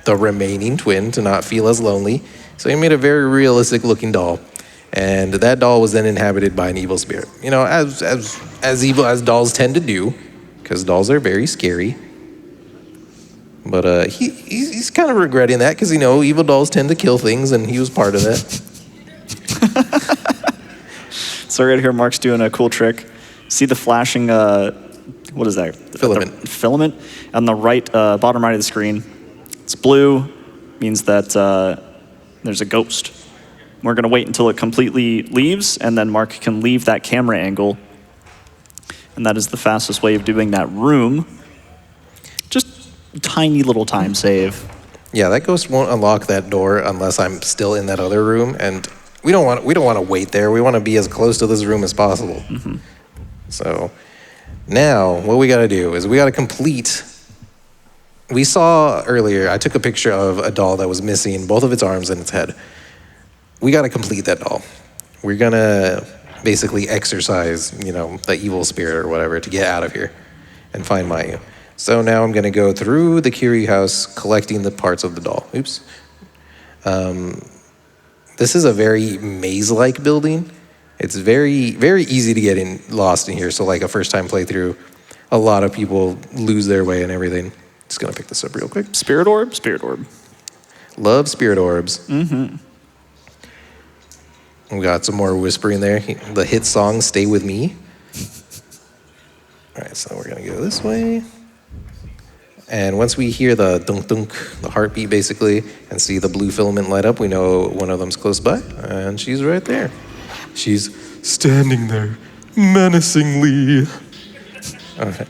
the remaining twin to not feel as lonely. So he made a very realistic looking doll. And that doll was then inhabited by an evil spirit. As evil as dolls tend to do, because dolls are very scary. But he's kind of regretting that because, evil dolls tend to kill things, and he was part of that. So right here, Mark's doing a cool trick. See the flashing, what is that? Filament. Filament on the right, bottom right of the screen. It's blue, means that there's a ghost. We're gonna wait until it completely leaves, and then Mark can leave that camera angle. And that is the fastest way of doing that room. Just tiny little time save. Yeah, that ghost won't unlock that door unless I'm still in that other room, and we don't want to wait there. We want to be as close to this room as possible. Mm-hmm. So now what we got to do is we got to complete. We saw earlier, I took a picture of a doll that was missing both of its arms and its head. We got to complete that doll. We're gonna basically exorcise, the evil spirit or whatever to get out of here and find Mayu. So now I'm gonna go through the Kiryu house collecting the parts of the doll. Oops. This is a very maze-like building. It's very, very easy to get lost in here. So like a first-time playthrough, a lot of people lose their way and everything. Just gonna pick this up real quick. Spirit orb? Spirit orb. Love spirit orbs. Mm-hmm. We got some more whispering there. The hit song, Stay With Me. All right, so we're gonna go this way. And once we hear the dunk-dunk, the heartbeat basically, and see the blue filament light up, we know one of them's close by, and she's right there. She's standing there menacingly. All right,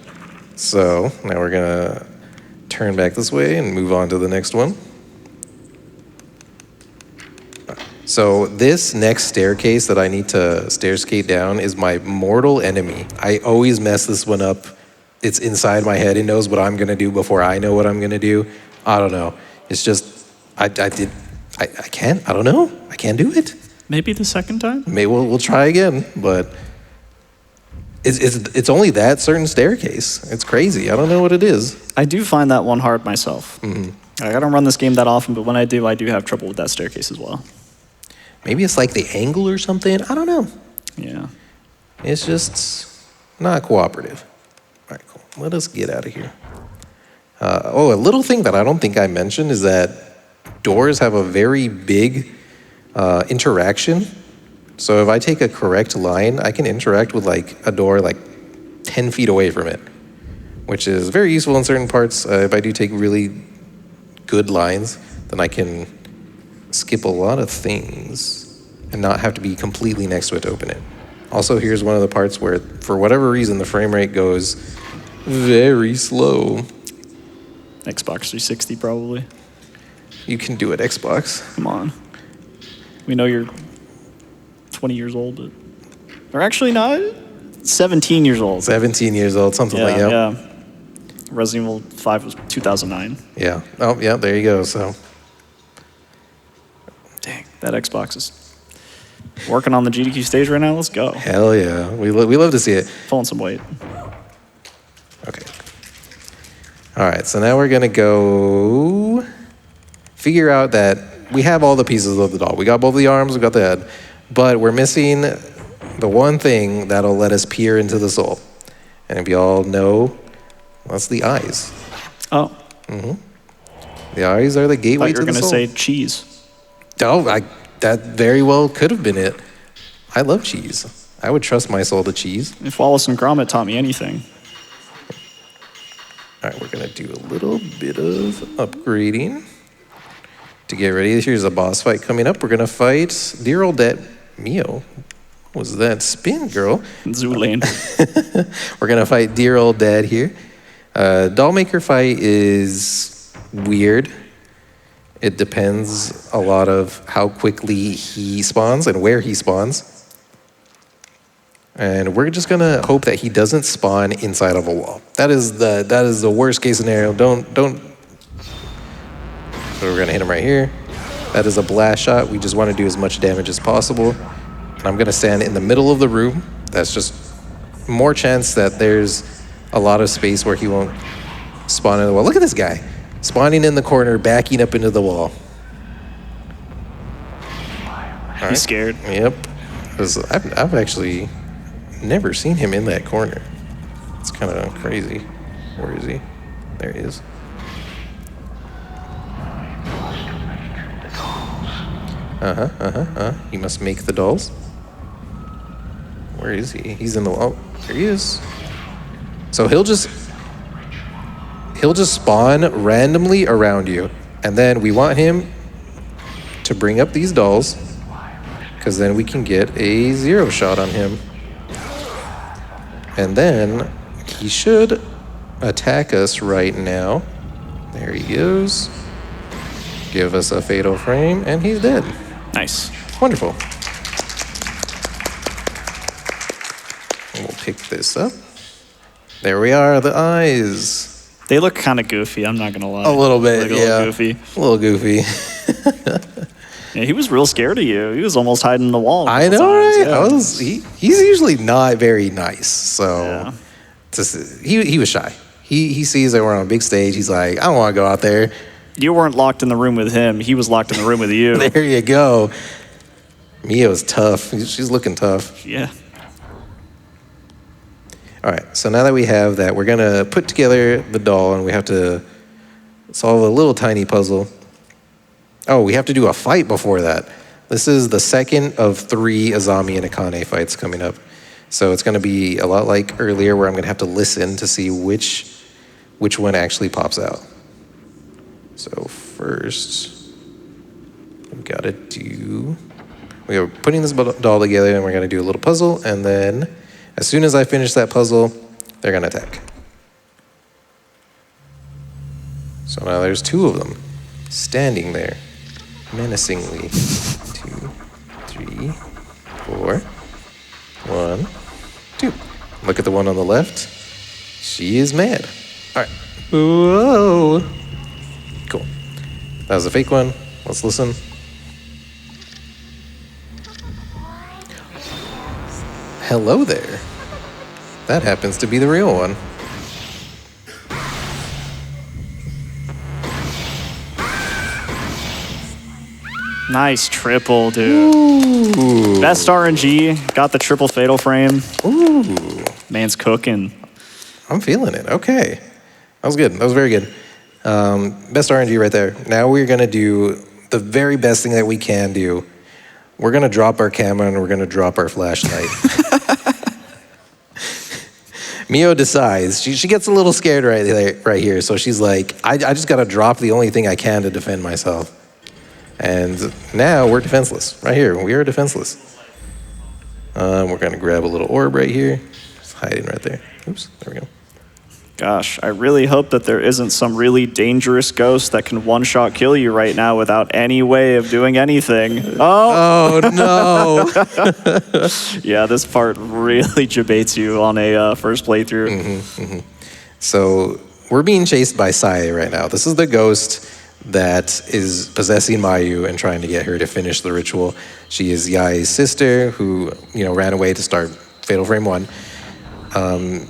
so now we're gonna turn back this way and move on to the next one. So this next staircase that I need to stair skate down is my mortal enemy. I always mess this one up. It's inside my head. It knows what I'm gonna do before I know what I'm gonna do. I don't know. It's just, I can't, I don't know. I can't do it. Maybe the second time? Maybe we'll try again, but it's only that certain staircase. It's crazy. I don't know what it is. I do find that one hard myself. Mm-hmm. I don't run this game that often, but when I do have trouble with that staircase as well. Maybe it's like the angle or something. I don't know. Yeah. It's just not cooperative. All right, cool. Let us get out of here. A little thing that I don't think I mentioned is that doors have a very big interaction. So if I take a correct line, I can interact with like a door like 10 feet away from it, which is very useful in certain parts. If I do take really good lines, then I can skip a lot of things. and not have to be completely next to it to open it. Also, here's one of the parts where, for whatever reason, the frame rate goes very slow. Xbox 360 probably. You can do it, Xbox. Come on. We know you're 20 years old, but... Or actually not. 17 years old. 17 years old, something like that. Yeah. Resident Evil 5 was 2009. Yeah. Oh, yeah, there you go. So, Dang, that Xbox is working on the GDQ stage right now. Let's go. hell yeah. We love to see it. Pulling some weight. Okay. All right, so now we're going to go figure out that we have all the pieces of the doll. We got both the arms, we got the head, but we're missing the one thing that'll let us peer into the soul. And if you all know, that's the eyes. Oh. The eyes are the I gateway thought you to were the going to soul. say cheese. Oh, that very well could have been it. I love cheese. I would trust my soul to cheese. If Wallace and Gromit taught me anything. All right, we're going to do a little bit of upgrading to get ready. Here's a boss fight coming up. We're going to fight dear old dad Mio. What was that spin, girl? Zoolane. We're going to fight dear old dad here. Dollmaker fight is weird. It depends a lot of how quickly he spawns and where he spawns. And we're just gonna hope that he doesn't spawn inside of a wall. That is the worst case scenario. Don't. So we're gonna hit him right here. That is a blast shot. We just want to do as much damage as possible. And I'm gonna stand in the middle of the room. That's just more chance that there's a lot of space where he won't spawn in the wall. Look at this guy. Spawning in the corner, backing up into the wall. All He's scared. Yep. 'Cause I've actually never seen him in that corner. It's kind of crazy. Where is he? There he is. He must make the dolls. Where is he? He's in the wall. There he is. So he'll just spawn randomly around you, and then we want him to bring up these dolls, because then we can get a 0 shot on him. And then he should attack us right now. There he goes. Give us a fatal frame, and he's dead. Nice. Wonderful. And we'll pick this up. There we are, the eyes. They look kind of goofy, I'm not going to lie. A little bit, They look yeah. A little goofy. A little goofy. Yeah, he was real scared of you. He was almost hiding in the wall. I know, right? He's usually not very nice, so Yeah. he was shy. He sees that we're on a big stage. He's like, I don't want to go out there. You weren't locked in the room with him. He was locked in the room with you. There you go. Mio's tough. She's looking tough. Yeah. All right, so now that we have that, we're gonna put together the doll, and we have to solve a little tiny puzzle. Oh, we have to do a fight before that. This is the second of 3 Azami and Akane fights coming up. So it's gonna be a lot like earlier, where I'm gonna have to listen to see which one actually pops out. So first, we are putting this doll together, and we're gonna do a little puzzle, and then as soon as I finish that puzzle, they're gonna attack. So now there's 2 of them standing there menacingly. 2, 3, 4. 1, 2. Look at the one on the left. She is mad. All right. Whoa. Cool. That was a fake one. Let's listen. Hello there. That happens to be the real one. Nice triple, dude. Ooh. Best RNG. Got the triple fatal frame. Ooh. Man's cooking. I'm feeling it. Okay. That was good. That was very good. Best RNG right there. Now we're going to do the very best thing that we can do. We're going to drop our camera and we're going to drop our flashlight. Mio decides. She gets a little scared right here. So she's like, I just got to drop the only thing I can to defend myself. And now we're defenseless. Right here, we are defenseless. We're gonna grab a little orb right here. It's hiding right there. Oops, there we go. Gosh, I really hope that there isn't some really dangerous ghost that can one-shot kill you right now without any way of doing anything. Oh! Oh no! Yeah, this part really debates you on a first playthrough. So we're being chased by Sai right now. This is the ghost that is possessing Mayu and trying to get her to finish the ritual. She is Yai's sister who, ran away to start Fatal Frame 1.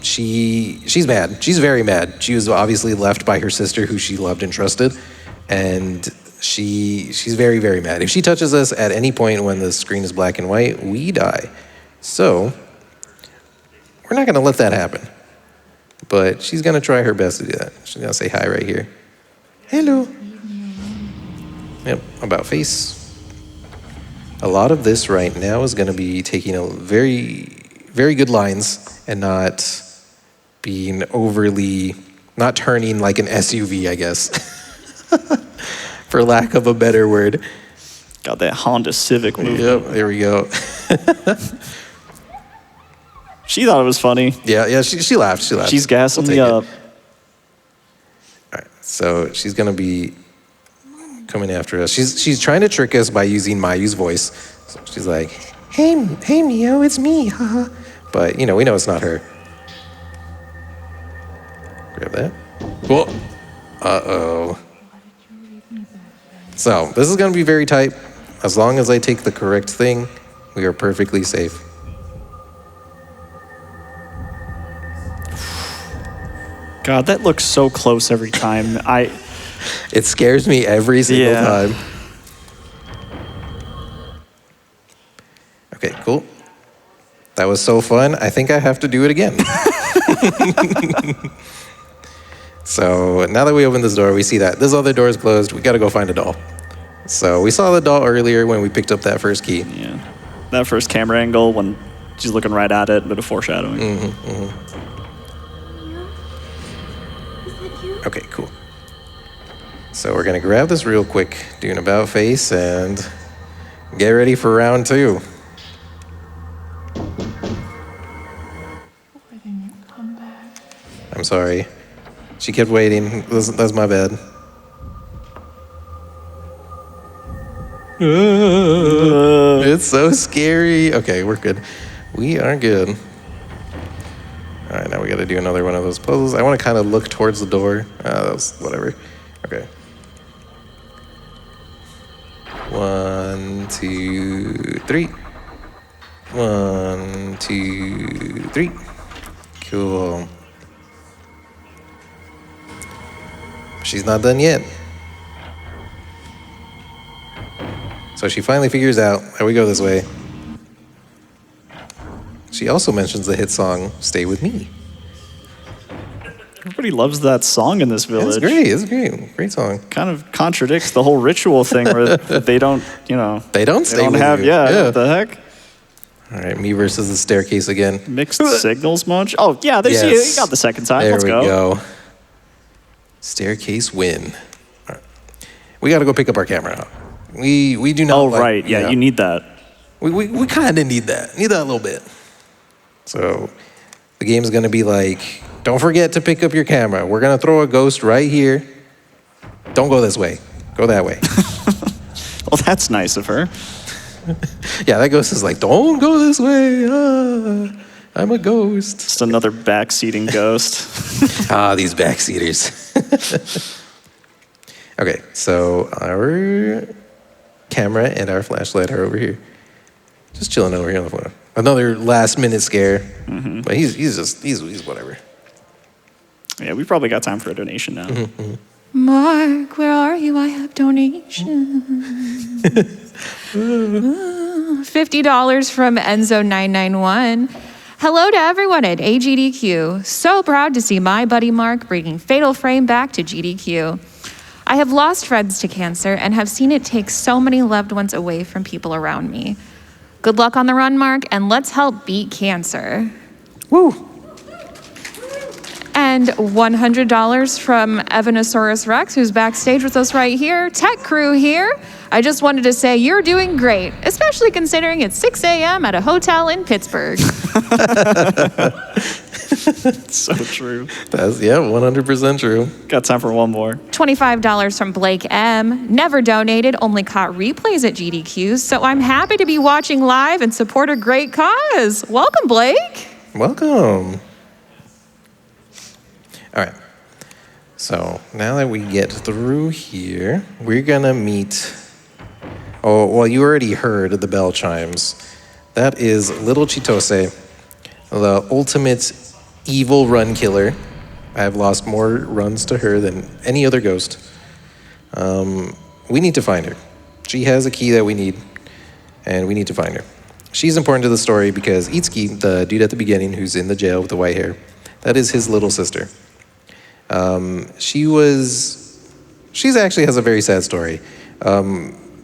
She's mad. She's very mad. She was obviously left by her sister who she loved and trusted. And she's very, very mad. If she touches us at any point when the screen is black and white, we die. So we're not gonna let that happen. But she's gonna try her best to do that. She's gonna say hi right here. Hello. Yep, about face. A lot of this right now is gonna be taking a very, very good lines and not being not turning like an SUV, I guess, for lack of a better word. Got that Honda Civic movement. Yep, there we go. She thought it was funny. Yeah, she laughed. She's gassing me We'll up. take it. All right, so she's gonna be coming after us. She's trying to trick us by using Mayu's voice. So she's like, hey Mio, it's me, haha. But, we know it's not her. Grab that. Whoa. Uh-oh. So, this is going to be very tight. As long as I take the correct thing, we are perfectly safe. God, that looks so close every time. It scares me every single time. Okay, cool. That was so fun. I think I have to do it again. So now that we open this door, we see that this other door is closed. We got to go find a doll. So we saw the doll earlier when we picked up that first key. Yeah, that first camera angle when she's looking right at it, a bit of foreshadowing. Okay, cool. So we're gonna grab this real quick, do an about face, and get ready for round 2. I'm sorry. She kept waiting. That's my bad. It's so scary. Okay, we're good. We are good. All right, now we got to do another one of those puzzles. I want to kind of look towards the door. That's whatever. Okay. 1, 2, 3. 1, 2, 3. Cool. She's not done yet. So she finally figures out, there we go this way. She also mentions the hit song, Stay With Me. Everybody loves that song in this village. It's great. Great song. Kind of contradicts the whole ritual thing where they don't, They don't stay with you. Yeah, what the heck? All right, me versus the staircase again. Mixed signals much? Oh, yeah, there's Yes. you got the second time. There Let's we go. go. Staircase win. All right. We got to go pick up our camera now. We do not. Oh, right. Yeah, you need that. We kind of need that. Need that a little bit. So the game's going to be like, don't forget to pick up your camera. We're going to throw a ghost right here. Don't go this way. Go that way. Well, that's nice of her. Yeah, that ghost is like, don't go this way. I'm a ghost. Just another backseating ghost. These backseaters. Okay, so our camera and our flashlight are over here. Just chilling over here on the floor. Another last minute scare. But he's whatever. Yeah, we probably got time for a donation now. Mark, where are you? I have donations. $50 from Enzo991. Hello to everyone at AGDQ. So proud to see my buddy Mark bringing Fatal Frame back to GDQ. I have lost friends to cancer and have seen it take so many loved ones away from people around me. Good luck on the run, Mark, and let's help beat cancer. Woo! And $100 from Evanosaurus Rex, who's backstage with us right here. Tech crew here. I just wanted to say you're doing great, especially considering it's 6 a.m. at a hotel in Pittsburgh. So true. That's, yeah, 100% true. Got time for one more. $25 from Blake M. Never donated, only caught replays at GDQs, so I'm happy to be watching live and support a great cause. Welcome, Blake. Welcome. All right. So now that we get through here, we're gonna meet. Oh, well, you already heard the bell chimes. That is Little Chitose, the ultimate evil run killer. I have lost more runs to her than any other ghost. We need to find her. She has a key that we need, and we need to find her. She's important to the story because Itsuki, the dude at the beginning who's in the jail with the white hair, that is his little sister. She's actually has a very sad story.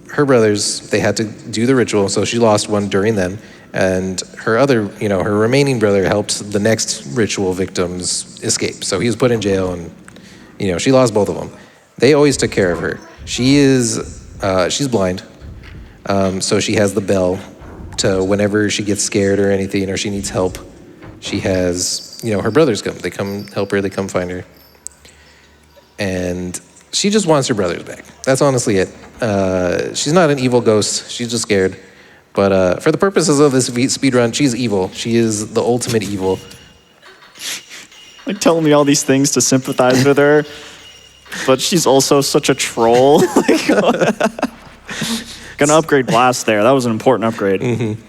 Her brothers, they had to do the ritual, so she lost one during then, and her other, her remaining brother helped the next ritual victims escape. So he was put in jail, and, she lost both of them. They always took care of her. She's blind, so she has the bell to whenever she gets scared or anything, or she needs help. She has, her brothers come. They come help her, they come find her. And she just wants her brothers back. That's honestly it. She's not an evil ghost. She's just scared. But for the purposes of this speedrun, she's evil. She is the ultimate evil. Like telling me all these things to sympathize with her, but she's also such a troll. Gonna upgrade Blast there. That was an important upgrade. Mm-hmm.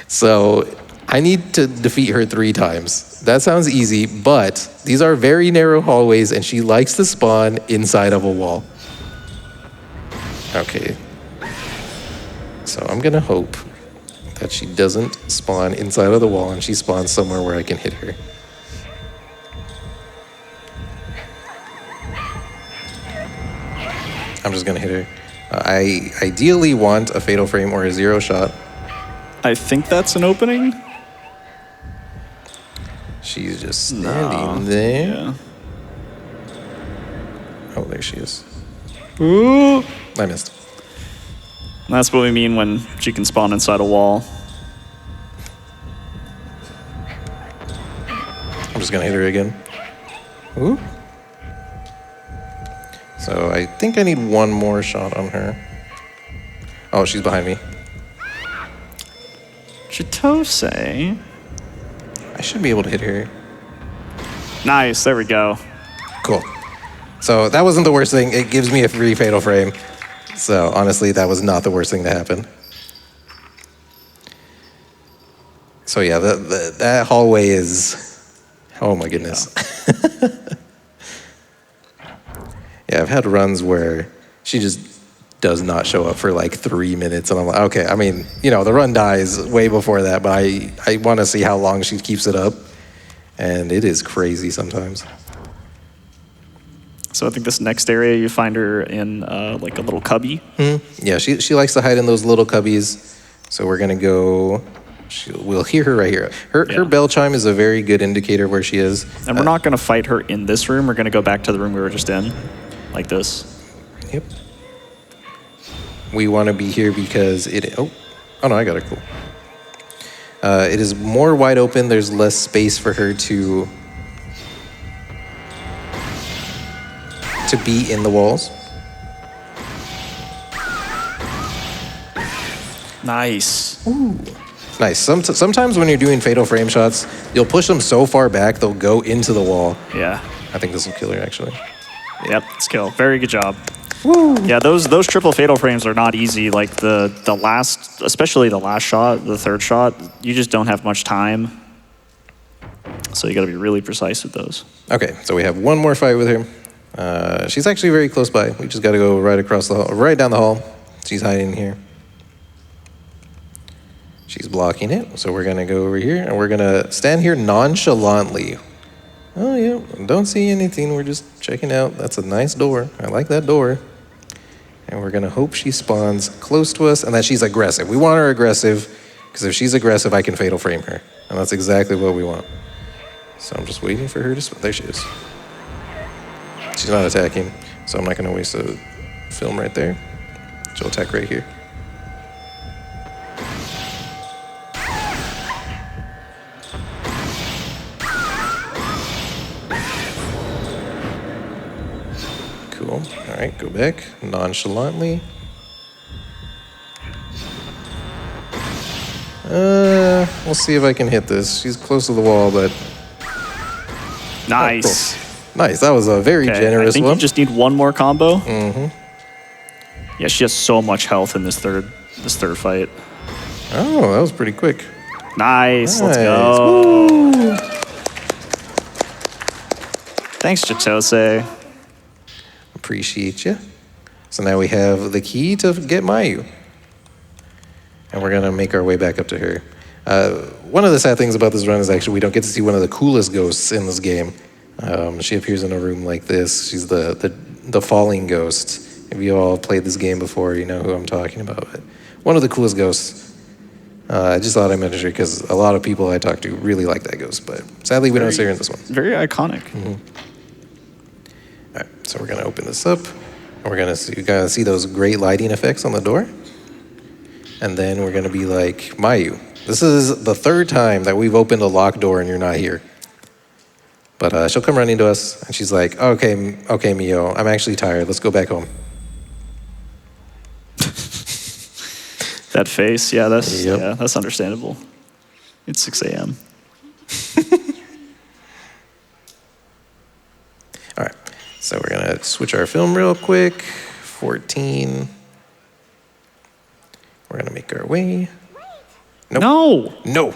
So I need to defeat her 3 times. That sounds easy, but these are very narrow hallways, and she likes to spawn inside of a wall. Okay. So I'm gonna hope that she doesn't spawn inside of the wall and she spawns somewhere where I can hit her. I'm just gonna hit her. I ideally want a fatal frame or a 0 shot. I think that's an opening. She's just standing there. Yeah. Oh, there she is. Ooh. I missed. That's what we mean when she can spawn inside a wall. I'm just gonna hit her again. Ooh. So I think I need one more shot on her. Oh, she's behind me. Chitose. I should be able to hit her. Nice, there we go. Cool. So that wasn't the worst thing. It gives me a free fatal frame. So honestly, that was not the worst thing to happen. So yeah, that hallway is, oh my goodness. Yeah, I've had runs where she just does not show up for like 3 minutes, and I'm like, okay, I mean, the run dies way before that, but I want to see how long she keeps it up, and it is crazy sometimes. So I think this next area, you find her in like a little cubby. Mm-hmm. Yeah, she likes to hide in those little cubbies, so we're gonna go. We'll hear her right here. Her bell chime is a very good indicator of where she is. And we're not gonna fight her in this room. We're gonna go back to the room we were just in, like this. Yep. We want to be here because oh no, I got it. Cool. It is more wide open. There's less space for her to be in the walls. Nice. Ooh. Nice. Sometimes when you're doing fatal frame shots, you'll push them so far back they'll go into the wall. Yeah. I think this will kill her actually. Yep, it's kill. Very good job. Woo. Yeah, those triple fatal frames are not easy. Like the last, especially the last shot, the third shot, you just don't have much time. So you got to be really precise with those. Okay, so we have one more fight with her. She's actually very close by. We just got to go right across the hall, right down the hall. She's hiding here. She's blocking it, so we're gonna go over here and we're gonna stand here nonchalantly. Oh yeah, don't see anything. We're just checking out. That's a nice door. I like that door. And we're gonna hope she spawns close to us and that she's aggressive. We want her aggressive because if she's aggressive, I can fatal frame her, and that's exactly what we want. So I'm just waiting for her to. There she is. She's not attacking, so I'm not gonna waste a film right there. She'll attack right here. Cool. All right, go back nonchalantly. We'll see if I can hit this. She's close to the wall, but Nice. oh, cool. Nice. That was a very generous I think one. you just need one more combo. Yeah, she has so much health in this third fight. Oh, that was pretty quick. Nice. Let's Nice. go. Thanks, Chitose. Appreciate you. So now we have the key to get Mayu. And we're going to make our way back up to her. One of the sad things about this run is actually we don't get to see one of the coolest ghosts in this game. She appears in a room like this. She's the falling ghost. If you all played this game before, you know who I'm talking about. But one of the coolest ghosts. I just thought I mentioned her because a lot of people I talk to really like that ghost. But sadly, we don't see her in this one. Very iconic. All right, so we're going to open this up. And we're going to see those great lighting effects on the door. And then we're going to be like, Mayu, this is the third time that we've opened a locked door and you're not here. But she'll come running to us, and she's like, okay, Mio, I'm actually tired. Let's go back home. That face, yeah, that's understandable. It's 6 a.m. All right, so we're going to switch our film real quick. 14. We're going to make our way. Nope. No, No.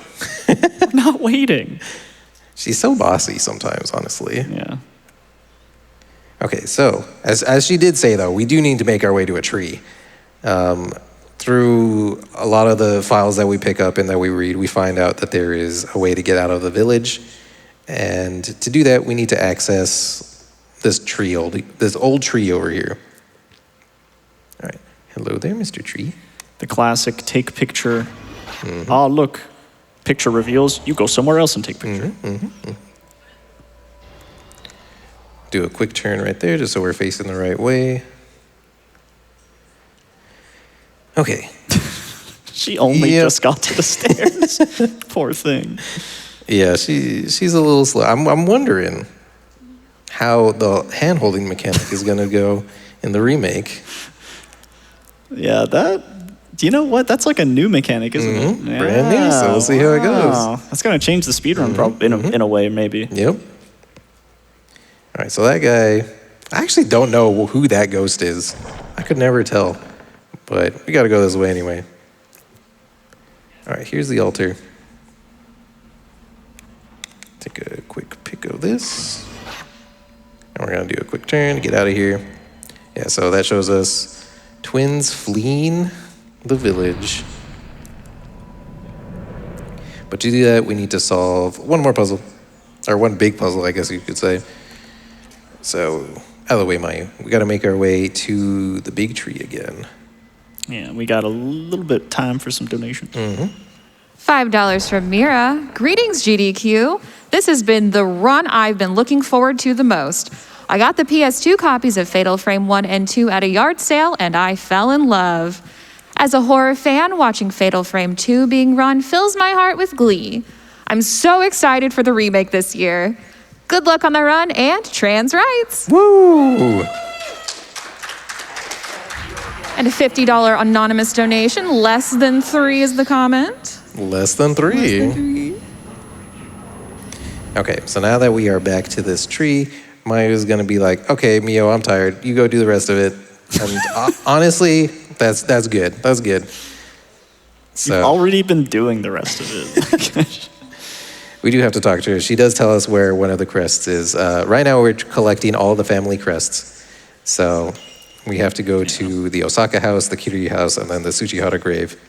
I'm not waiting. She's so bossy sometimes, honestly. Yeah. Okay, so as she did say, though, we do need to make our way to a tree. Through a lot of the files that we pick up and that we read, we find out that there is a way to get out of the village. And to do that, we need to access this old tree over here. All right. Hello there, Mr. Tree. The classic take picture. Oh, look. Picture reveals. You go somewhere else and take picture. Do a quick turn right there just so we're facing the right way. Okay. She only just got to the stairs. Poor thing. Yeah, she's a little slow. I'm wondering how the hand-holding mechanic is going to go in the remake. Yeah, do you know what? That's like a new mechanic, isn't it? Yeah. Brand new, so we'll see how it goes. That's going to change the speedrun in a way, maybe. Yep. All right, so that guy, I actually don't know who that ghost is. I could never tell, but we got to go this way anyway. All right, here's the altar. Take a quick pick of this. And we're going to do a quick turn to get out of here. Yeah, so that shows us twins fleeing the village. But to do that, we need to solve one more puzzle. Or one big puzzle, I guess you could say. So, out of the way, Mayu. We got to make our way to the big tree again. Yeah, we got a little bit of time for some donations. $5 from Mira. Greetings, GDQ. This has been the run I've been looking forward to the most. I got the PS2 copies of Fatal Frame 1 and 2 at a yard sale, and I fell in love. As a horror fan, watching Fatal Frame 2 being run fills my heart with glee. I'm so excited for the remake this year. Good luck on the run and trans rights. Woo! And a $50 anonymous donation. Less than 3 is the comment. Less than 3. Okay, so now that we are back to this tree, Mayu's gonna be like, okay, Mio, I'm tired. You go do the rest of it. And honestly, that's good. That's good. So You've already been doing the rest of it. we do have to talk to her. She does tell us where one of the crests is. Right now, we're collecting all the family crests. So we have to go to the Osaka house, the Kiryu house, and then the Tsuchihara grave.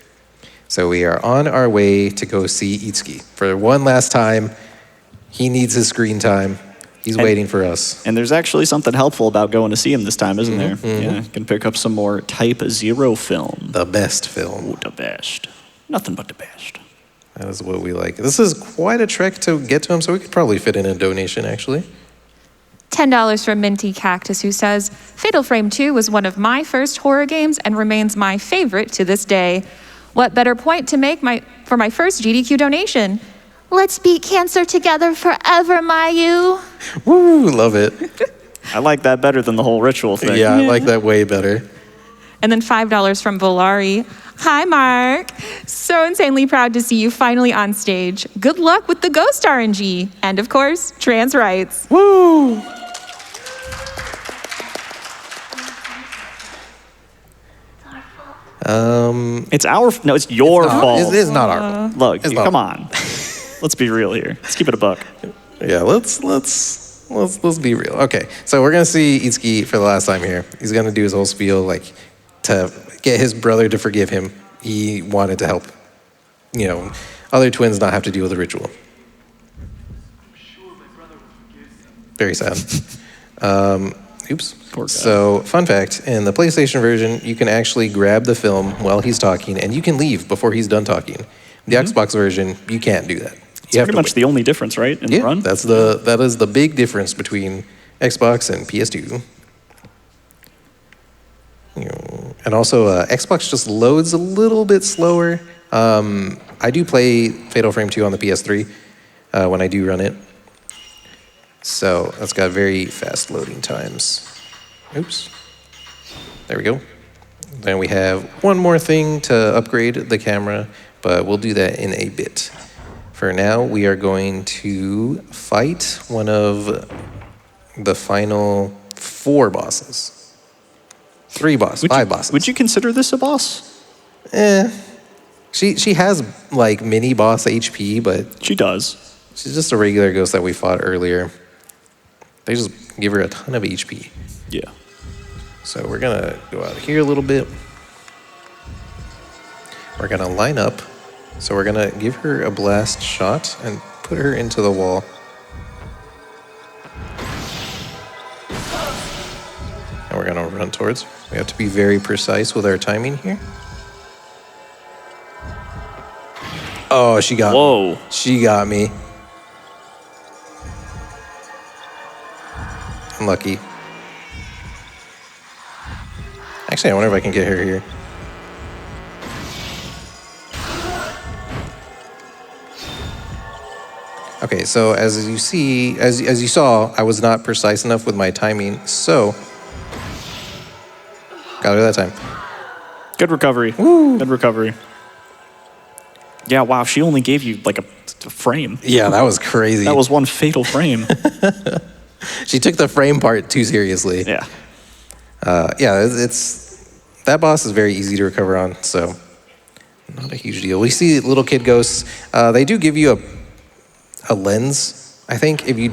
So we are on our way to go see Itsuki. For one last time, he needs his screen time. He's waiting for us. And there's actually something helpful about going to see him this time, isn't there? Yeah, you can pick up some more Type 0 film. The best film. Ooh, the best. Nothing but the best. That is what we like. This is quite a trek to get to him, so we could probably fit in a donation, actually. $10 from Minty Cactus, who says, Fatal Frame 2 was one of my first horror games and remains my favorite to this day. What better point to make for my first GDQ donation? Let's beat cancer together forever, Mayu. Woo, love it. I like that better than the whole ritual thing. Yeah, I like that way better. And then $5 from Volari. Hi, Mark. So insanely proud to see you finally on stage. Good luck with the Ghost RNG. And of course, trans rights. Woo! It's no, it's your fault. It is not our fault. Look, It's not. come on. Let's be real here. Let's keep it a buck. Yeah, let's be real. Okay, so we're gonna see Itsuki for the last time here. He's gonna do his whole spiel, like, to get his brother to forgive him. He wanted to help, other twins not have to deal with the ritual. Very sad. Oops. Poor guy. So, fun fact, in the PlayStation version, you can actually grab the film while he's talking, and you can leave before he's done talking. The Xbox version, you can't do that. It's pretty much the only difference, right, in the run? that is the big difference between Xbox and PS2. And also, Xbox just loads a little bit slower. I do play Fatal Frame 2 on the PS3 when I do run it. So that's got very fast loading times. Oops. There we go. Then we have one more thing to upgrade the camera, but we'll do that in a bit. For now, we are going to fight one of the final 4 bosses. 5 bosses. Would you consider this a boss? She has like mini boss HP, but She does. she's just a regular ghost that we fought earlier. They just give her a ton of HP. Yeah. So we're gonna go out here a little bit. We're gonna line up. So we're gonna give her a blast shot and put her into the wall. And we're gonna run towards. We have to be very precise with our timing here. Oh, she got me. Whoa. She got me. Unlucky. Actually, I wonder if I can get her here. Okay, so as you see, as you saw, I was not precise enough with my timing, so got her that time. Good recovery. Woo. Good recovery. Yeah, wow, she only gave you like a frame. Yeah, that was crazy. That was one fatal frame. She took the frame part too seriously. Yeah. Yeah, it's that boss is very easy to recover on, so not a huge deal. We see little kid ghosts. They do give you a lens, I think, if you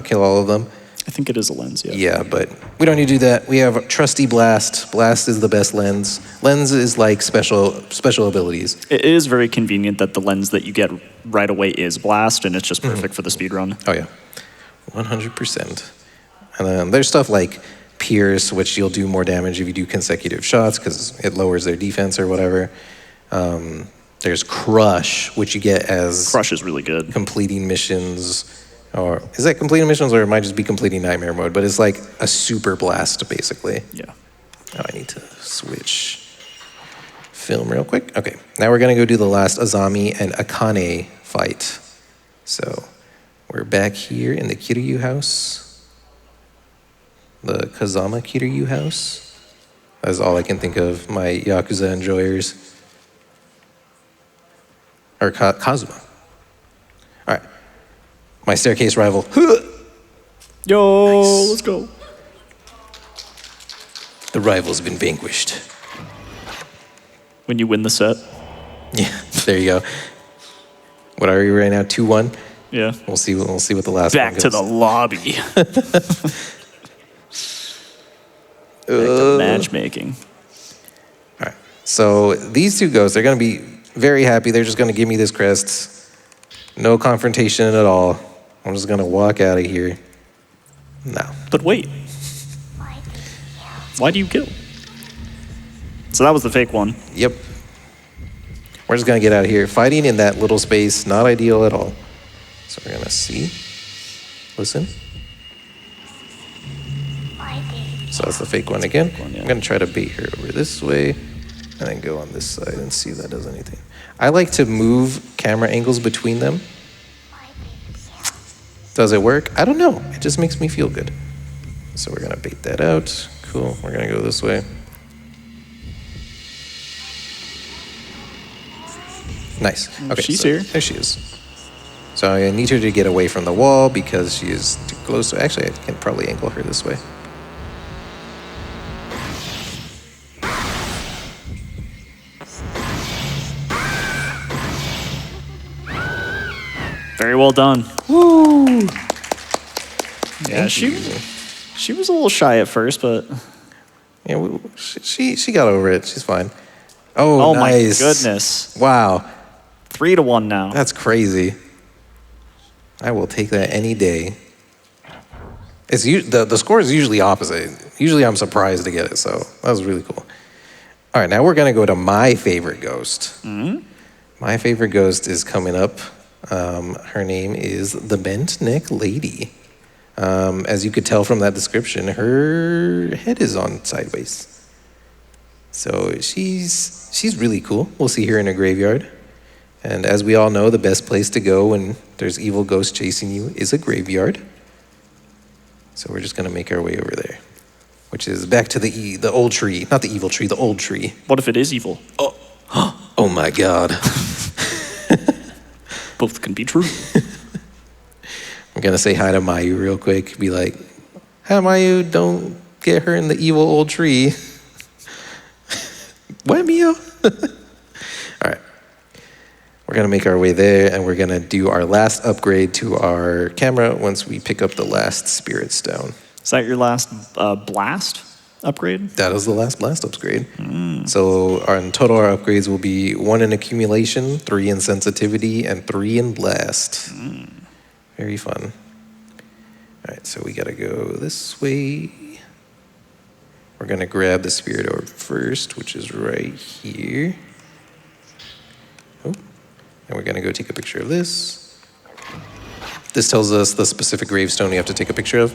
kill all of them. I think it is a lens, yeah. Yeah, but we don't need to do that. We have trusty Blast. Blast is the best lens. Lens is like special abilities. It is very convenient that the lens that you get right away is Blast, and it's just perfect for the speed run. Oh yeah, 100%. And then there's stuff like Pierce, which you'll do more damage if you do consecutive shots because it lowers their defense or whatever. There's Crush, which you get as Crush is really good. completing missions. Or is that completing missions, or it might just be completing nightmare mode? But it's like a super blast, basically. Yeah. Oh, I need to switch film real quick. Okay, now we're gonna go do the last Azami and Akane fight. So we're back here in the Kiryu house, the Kazama Kiryu house. That's all I can think of. My Yakuza enjoyers, or Kazuma. All right. My staircase rival. Yo, Nice. let's go. The rival's been vanquished. When you win the set. Yeah, there you go. What are we right now? 2-1. Yeah. We'll see what the last Back one to goes. the lobby. Back to matchmaking. All right. So these two ghosts, they're gonna be very happy. They're just gonna give me this crest. No confrontation at all. I'm just gonna walk out of here. No. But wait. Why do you kill? So that was the fake one. Yep. We're just gonna get out of here. Fighting in that little space, not ideal at all. So we're gonna see, listen. So that's the fake one again. yeah. I'm gonna try to bait her over this way, and then go on this side and see if that does anything. I like to move camera angles between them. Does it work? I don't know. It just makes me feel good. So we're gonna bait that out. Cool. We're gonna go this way. Nice. Okay, She's so here. There she is. So I need her to get away from the wall because she is too close. So actually, I can probably angle her this way. Very well done. Woo! Yeah, Thank you. she was a little shy at first, but Yeah, she got over it. She's fine. Oh, nice. my goodness. Wow, 3-1 now. that's crazy. I will take that any day. The score is usually opposite. Usually I'm surprised to get it, so that was really cool. All right, now we're gonna go to my favorite ghost. My favorite ghost is coming up. Her name is the Bent Neck Lady. As you could tell from that description, her head is on sideways. So she's really cool. We'll see her in a graveyard. And as we all know, the best place to go when there's evil ghosts chasing you is a graveyard. So we're just gonna make our way over there, which is back to the old tree, not the evil tree, the old tree. What if it is evil? Oh my God. Both can be true. I'm gonna say hi to Mayu real quick. Be like, "Hi Mayu, don't get her in the evil old tree." What, Mio? All right. We're gonna make our way there, and we're gonna do our last upgrade to our camera once we pick up the last spirit stone. Is that your last blast upgrade? That is the last blast upgrade. So in total, our upgrades will be 1 in accumulation, 3 in sensitivity, and 3 in blast. Very fun. All right, so we gotta go this way. We're gonna grab the spirit orb first, which is right here. Oh, and we're gonna go take a picture of this. This tells us the specific gravestone we have to take a picture of.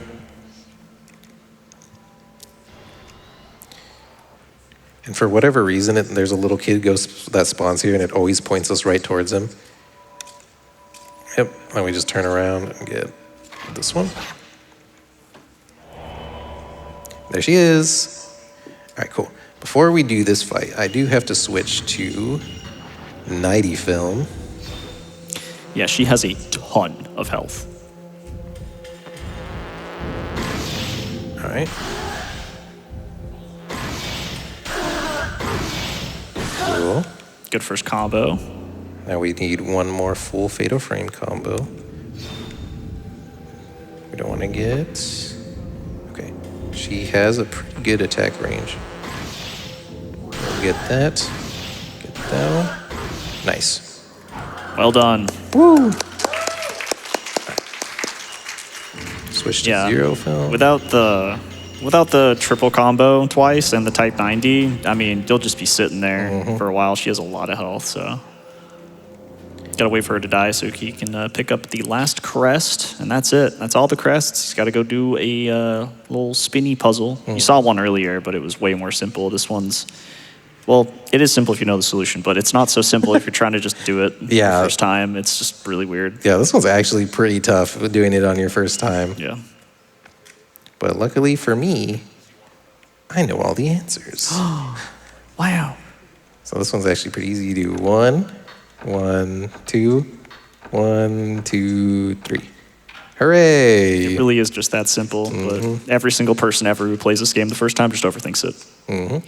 And for whatever reason, there's a little kid ghost that spawns here, and it always points us right towards him. Yep, and we just turn around and get this one. There she is. All right, cool. Before we do this fight, I do have to switch to Nighty Film. Yeah, she has a ton of health. All right. Cool. Good first combo. Now we need one more full Fatal Frame combo. We don't want to get... Okay. She has a pretty good attack range. We'll get that. Get that one. Nice. Well done. Woo! Switch to Yeah. Zero Film. Without the triple combo twice and the Type 90, I mean, you'll just be sitting there for a while. She has a lot of health, so... Gotta wait for her to die so he can pick up the last crest, and that's it. That's all the crests. He's gotta go do a little spinny puzzle. You saw one earlier, but it was way more simple. This one's, well, it is simple if you know the solution, but it's not so simple if you're trying to just do it the first time. It's just really weird. Yeah, this one's actually pretty tough doing it on your first time. Yeah. But luckily for me, I know all the answers. Wow. So this one's actually pretty easy. You do 1, 1, 2, 1, 2, 3. Hooray! It really is just that simple, but every single person ever who plays this game the first time just overthinks it,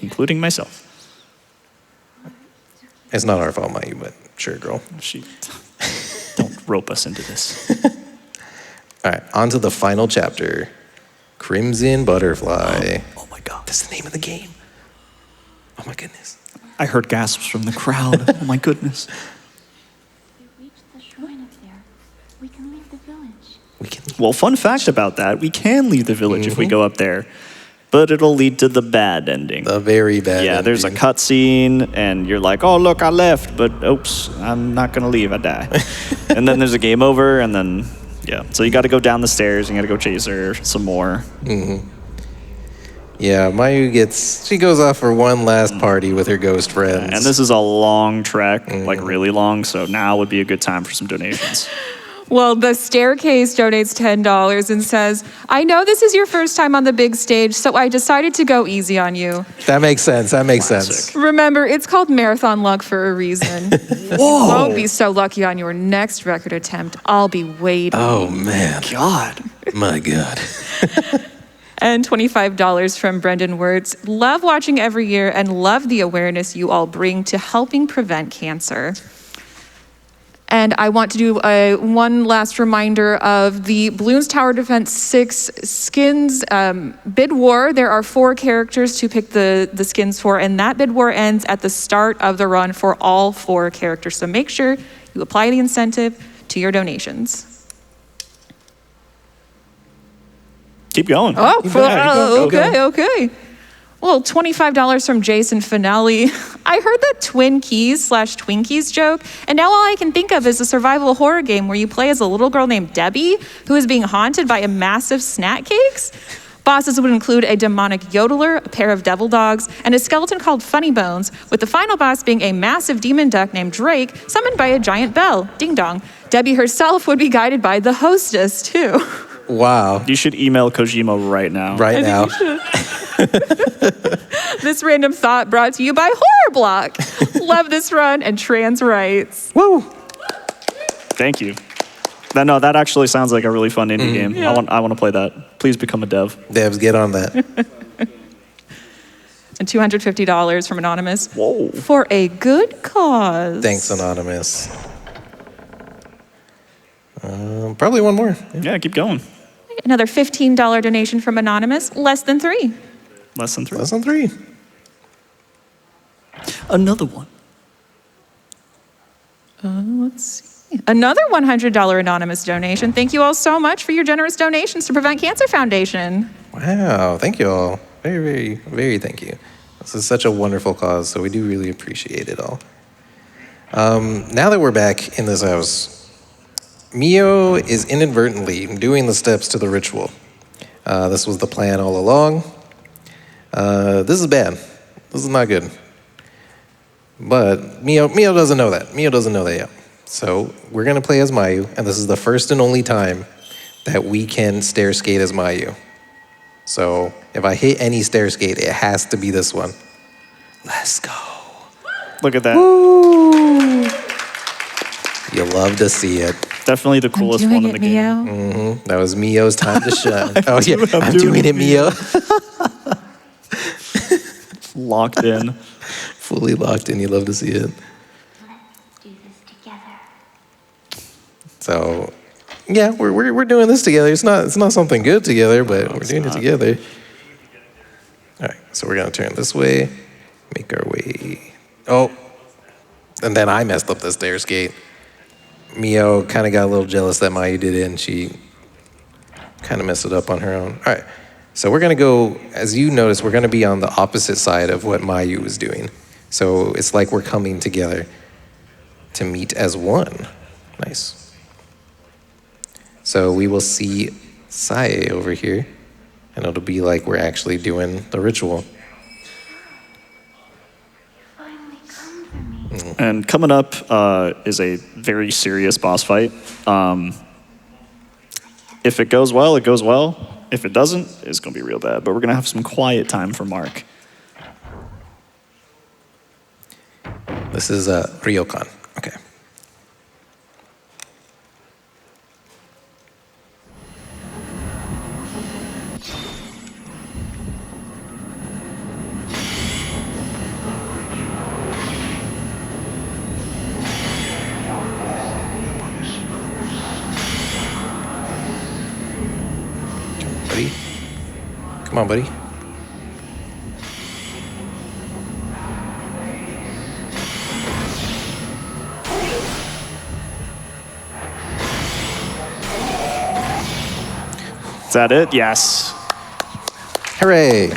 including myself. It's not our fault, Mayu, but sure, girl. Don't rope us into this. All right, on to the final chapter. Crimson Butterfly. Oh my God. That's the name of the game. Oh my goodness. I heard gasps from the crowd. Oh my goodness. We reached the shrine up there. We can leave the village. We can... Well, fun fact about that, we can leave the village if we go up there, but it'll lead to the bad ending. The very bad ending. There's a cutscene, and you're like, oh, look, I left, but oops, I'm not going to leave, I die. And then there's a game over, and then, yeah. So you got to go down the stairs, and you got to go chase her some more. Yeah, Mayu she goes off for one last party with her ghost friends. And this is a long trek, like really long, so now would be a good time for some donations. Well, the Staircase donates $10 and says, I know this is your first time on the big stage, so I decided to go easy on you. That makes sense. Classic. Remember, it's called marathon luck for a reason. You won't be so lucky on your next record attempt. I'll be waiting. Oh, man. God. My God. And $25 from Brendan Wirtz. Love watching every year and love the awareness you all bring to helping prevent cancer. And I want to do one last reminder of the Bloons Tower Defense 6 skins bid war. There are 4 characters to pick the skins for, and that bid war ends at the start of the run for all 4 characters. So make sure you apply the incentive to your donations. Keep going. Okay. Well, $25 from Jason Finale. I heard that Twin Keys/Twinkies joke, and now all I can think of is a survival horror game where you play as a little girl named Debbie who is being haunted by a massive snack cakes. Bosses would include a demonic yodeler, a pair of devil dogs, and a skeleton called Funny Bones, with the final boss being a massive demon duck named Drake, summoned by a giant bell. Ding dong. Debbie herself would be guided by the hostess, too. Wow. You should email Kojima right now. Right now. This random thought brought to you by Horror Block. Love this run and trans rights. Woo. Thank you. That actually sounds like a really fun indie game. Yeah. I want to play that. Please become a dev. Devs, get on that. And $250 from Anonymous. Whoa. For a good cause. Thanks, Anonymous. Probably one more. Yeah, keep going. Another $15 donation from Anonymous. Less than 3. Less than 3. Less than 3. Another one. Let's see. Another $100 Anonymous donation. Thank you all so much for your generous donations to Prevent Cancer Foundation. Wow. Thank you all. Very, very, very thank you. This is such a wonderful cause, so we do really appreciate it all. Now that we're back in this house, Mio is inadvertently doing the steps to the ritual. This was the plan all along. This is bad. This is not good. But Mio doesn't know that. Mio doesn't know that yet. So we're going to play as Mayu, and this is the first and only time that we can stair skate as Mayu. So if I hit any stair skate, it has to be this one. Let's go. Look at that. Woo! You love to see it. Definitely the coolest one in the game. Mio. That was Mio's time to shine. Oh yeah, I'm doing it, Mio. Locked in. Fully locked in. You love to see it. Let's do this together. So, yeah, we're doing this together. It's not something good together, but we're doing it together. All right, so we're gonna turn this way, make our way. Oh, and then I messed up the stair skate. Mio kind of got a little jealous that Mayu did it, and she kind of messed it up on her own. All right, so we're gonna go, as you notice, we're gonna be on the opposite side of what Mayu was doing. So it's like we're coming together to meet as one. Nice. So we will see Sae over here, and it'll be like we're actually doing the ritual. Finally come for me. And coming up is a very serious boss fight. If it goes well, it goes well. If it doesn't, it's going to be real bad. But we're going to have some quiet time for Mark. This is Ryokan. Okay. Buddy. Come on, buddy. Is that it? Yes. Hooray!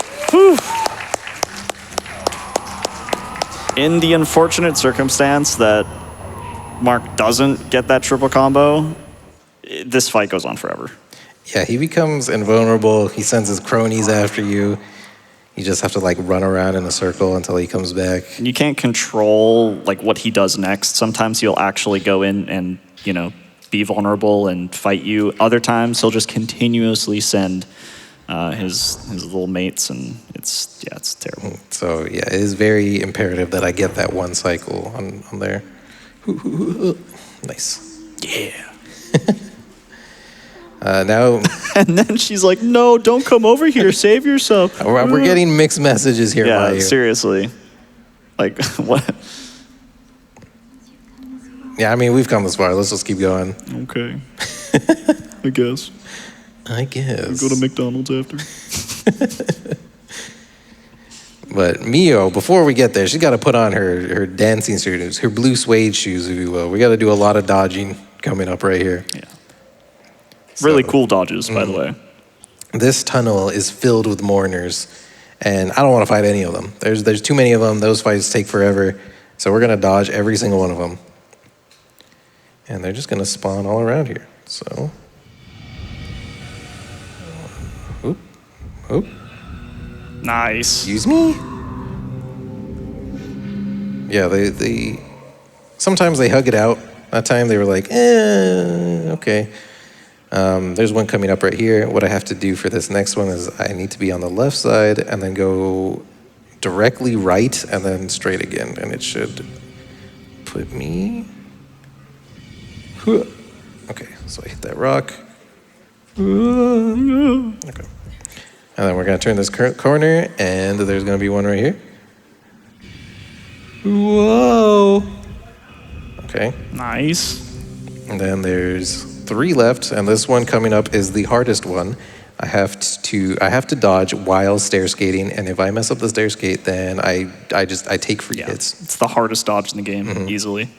In the unfortunate circumstance that Mark doesn't get that triple combo, this fight goes on forever. Yeah, he becomes invulnerable. He sends his cronies after you. You just have to like run around in a circle until he comes back. And you can't control like what he does next. Sometimes he'll actually go in and, you know, be vulnerable and fight you. Other times he'll just continuously send his little mates, and it's terrible. So yeah, it is very imperative that I get that one cycle on there. Nice. Yeah. Now And then she's like, "No, don't come over here. Save yourself." we're getting mixed messages here. Yeah, Mayu. seriously. Like what? Yeah, I mean we've come this far. Let's just keep going. Okay. I guess. I guess. Go to McDonald's after. But Mio, before we get there, she's got to put on her dancing shoes, her blue suede shoes, if you will. We got to do a lot of dodging coming up right here. Yeah. Really So- cool dodges, by the way. This tunnel is filled with mourners, and I don't want to fight any of them. There's too many of them. Those fights take forever. So we're going to dodge every single one of them. And they're just going to spawn all around here. So, oop, oop, Nice. excuse me? Yeah, they sometimes they hug it out. That time they were like, okay. There's one coming up right here. What I have to do for this next one is I need to be on the left side and then go directly right and then straight again. And it should put me... Okay, so I hit that rock. Okay. And then we're going to turn this corner, and there's going to be one right here. Whoa. Okay. Nice. And then there's 3 left, and this one coming up is the hardest one. I have to dodge while stair skating, and if I mess up the stair skate, then I take free hits. It's the hardest dodge in the game, easily.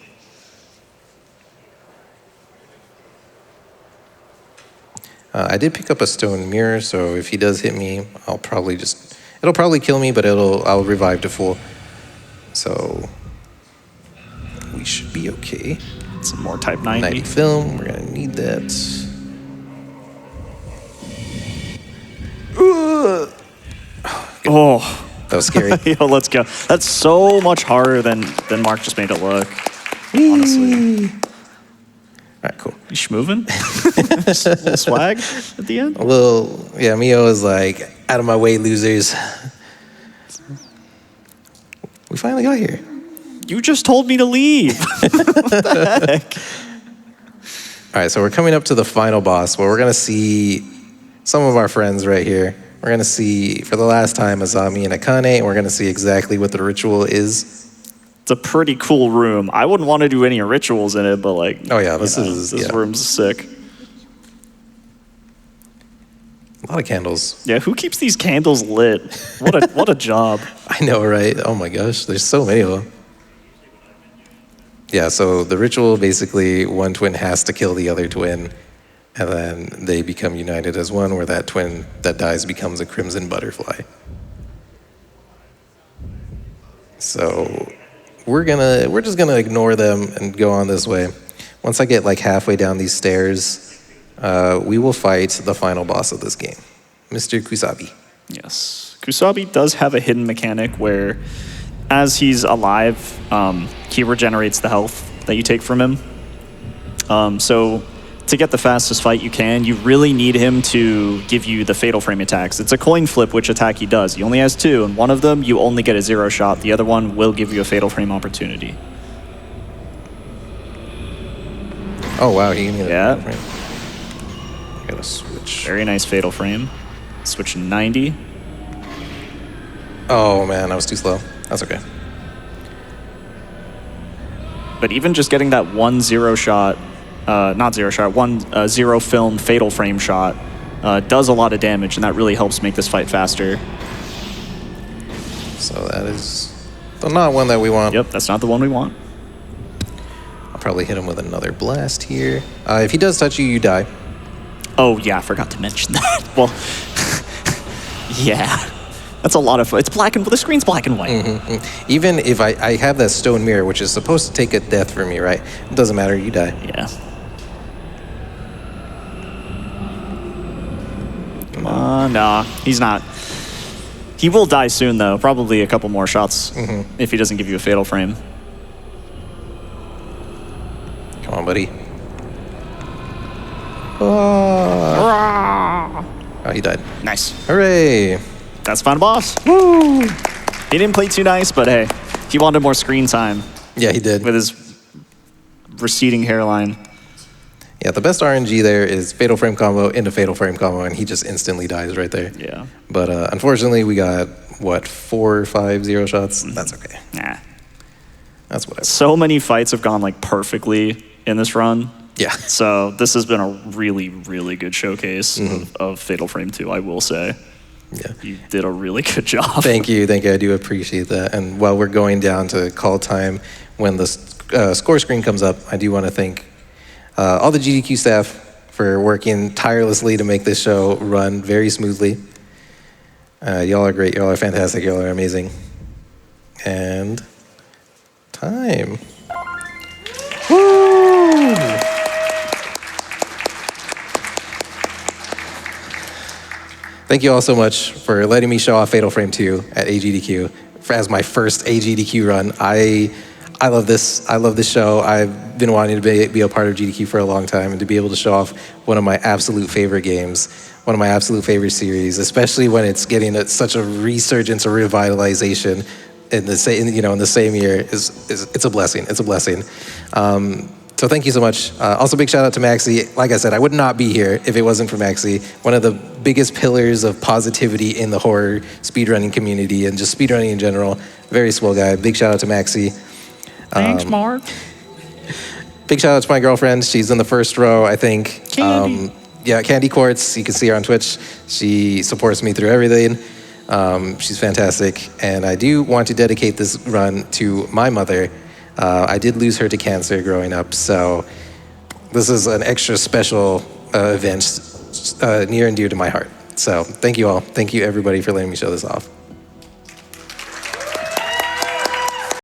I did pick up a stone mirror, so if he does hit me, it'll probably kill me, but I'll revive to full. So we should be okay. Some more type 90. 90 film, we're gonna need that. Oh. That was scary. Yo, let's go. That's so much harder than Mark just made it look. Honestly. All right, cool. You schmoving? Little swag at the end? Well, yeah, Mio is like, out of my way, losers. We finally got here. You just told me to leave. What the heck? All right, so we're coming up to the final boss where we're going to see some of our friends right here. We're going to see, for the last time, Azami and Akane, and we're going to see exactly what the ritual is. It's a pretty cool room. I wouldn't want to do any rituals in it, but like, Oh, yeah, this room's sick. A lot of candles. Yeah, who keeps these candles lit? What a job. I know, right? Oh my gosh, there's so many of them. Yeah, so the ritual, basically, one twin has to kill the other twin, and then they become united as one, where that twin that dies becomes a crimson butterfly. So we're just gonna ignore them and go on this way. Once I get like halfway down these stairs, we will fight the final boss of this game, Mr. Kusabi. Yes. Kusabi does have a hidden mechanic where, as he's alive, he regenerates the health that you take from him. So to get the fastest fight you can, you really need him to give you the Fatal Frame attacks. It's a coin flip which attack he does. He only has 2, and one of them you only get a 0 shot. The other one will give you a Fatal Frame opportunity. Oh wow, he gave me that. Yeah. Frame. I gotta switch. Very nice Fatal Frame. Switch to 90. Oh man, I was too slow. That's okay. But even just getting that 1 0 shot, not 0 shot, 1 0 film Fatal Frame shot does a lot of damage, and that really helps make this fight faster. So that is not one that we want. Yep, that's not the one we want. I'll probably hit him with another blast here. If he does touch you, you die. Oh yeah, I forgot to mention that. Well, yeah, that's a lot of. It's black and the screen's black and white. Even if I have that stone mirror, which is supposed to take a death for me, right? It doesn't matter, you die. Yeah. Come on, nah, he's not. He will die soon, though. Probably a couple more shots if he doesn't give you a fatal frame. Come on, buddy. Oh, he died. Nice. Hooray! That's final boss. Woo! He didn't play too nice, but hey, he wanted more screen time Yeah, he did. with his receding hairline. Yeah, the best RNG there is fatal frame combo into fatal frame combo, and he just instantly dies right there. Yeah. But unfortunately, we got, what, 4 or 5 0 shots? That's okay. Nah. That's whatever. So many fights have gone like perfectly in this run. Yeah. So this has been a really, really good showcase of Fatal Frame 2, I will say. Yeah. You did a really good job. Thank you. I do appreciate that. And while we're going down to call time, when the score screen comes up, I do want to thank all the GDQ staff for working tirelessly to make this show run very smoothly. Y'all are great. Y'all are fantastic. Y'all are amazing. And time. Woo! Thank you all so much for letting me show off Fatal Frame 2 at AGDQ as my first AGDQ run. I love this. I love this show. I've been wanting to be a part of GDQ for a long time, and to be able to show off one of my absolute favorite games, one of my absolute favorite series, especially when it's getting such a resurgence or revitalization in the same year, it's a blessing. It's a blessing. So thank you so much. Also, big shout out to Maxi. Like I said, I would not be here if it wasn't for Maxi. One of the biggest pillars of positivity in the horror speedrunning community and just speedrunning in general. Very swell guy. Big shout out to Maxi. Thanks, Mark. Big shout out to my girlfriend. She's in the first row, I think. Candy. Yeah, Candy Quartz. You can see her on Twitch. She supports me through everything. She's fantastic. And I do want to dedicate this run to my mother. I did lose her to cancer growing up, so this is an extra special event near and dear to my heart. So thank you all. Thank you, everybody, for letting me show this off.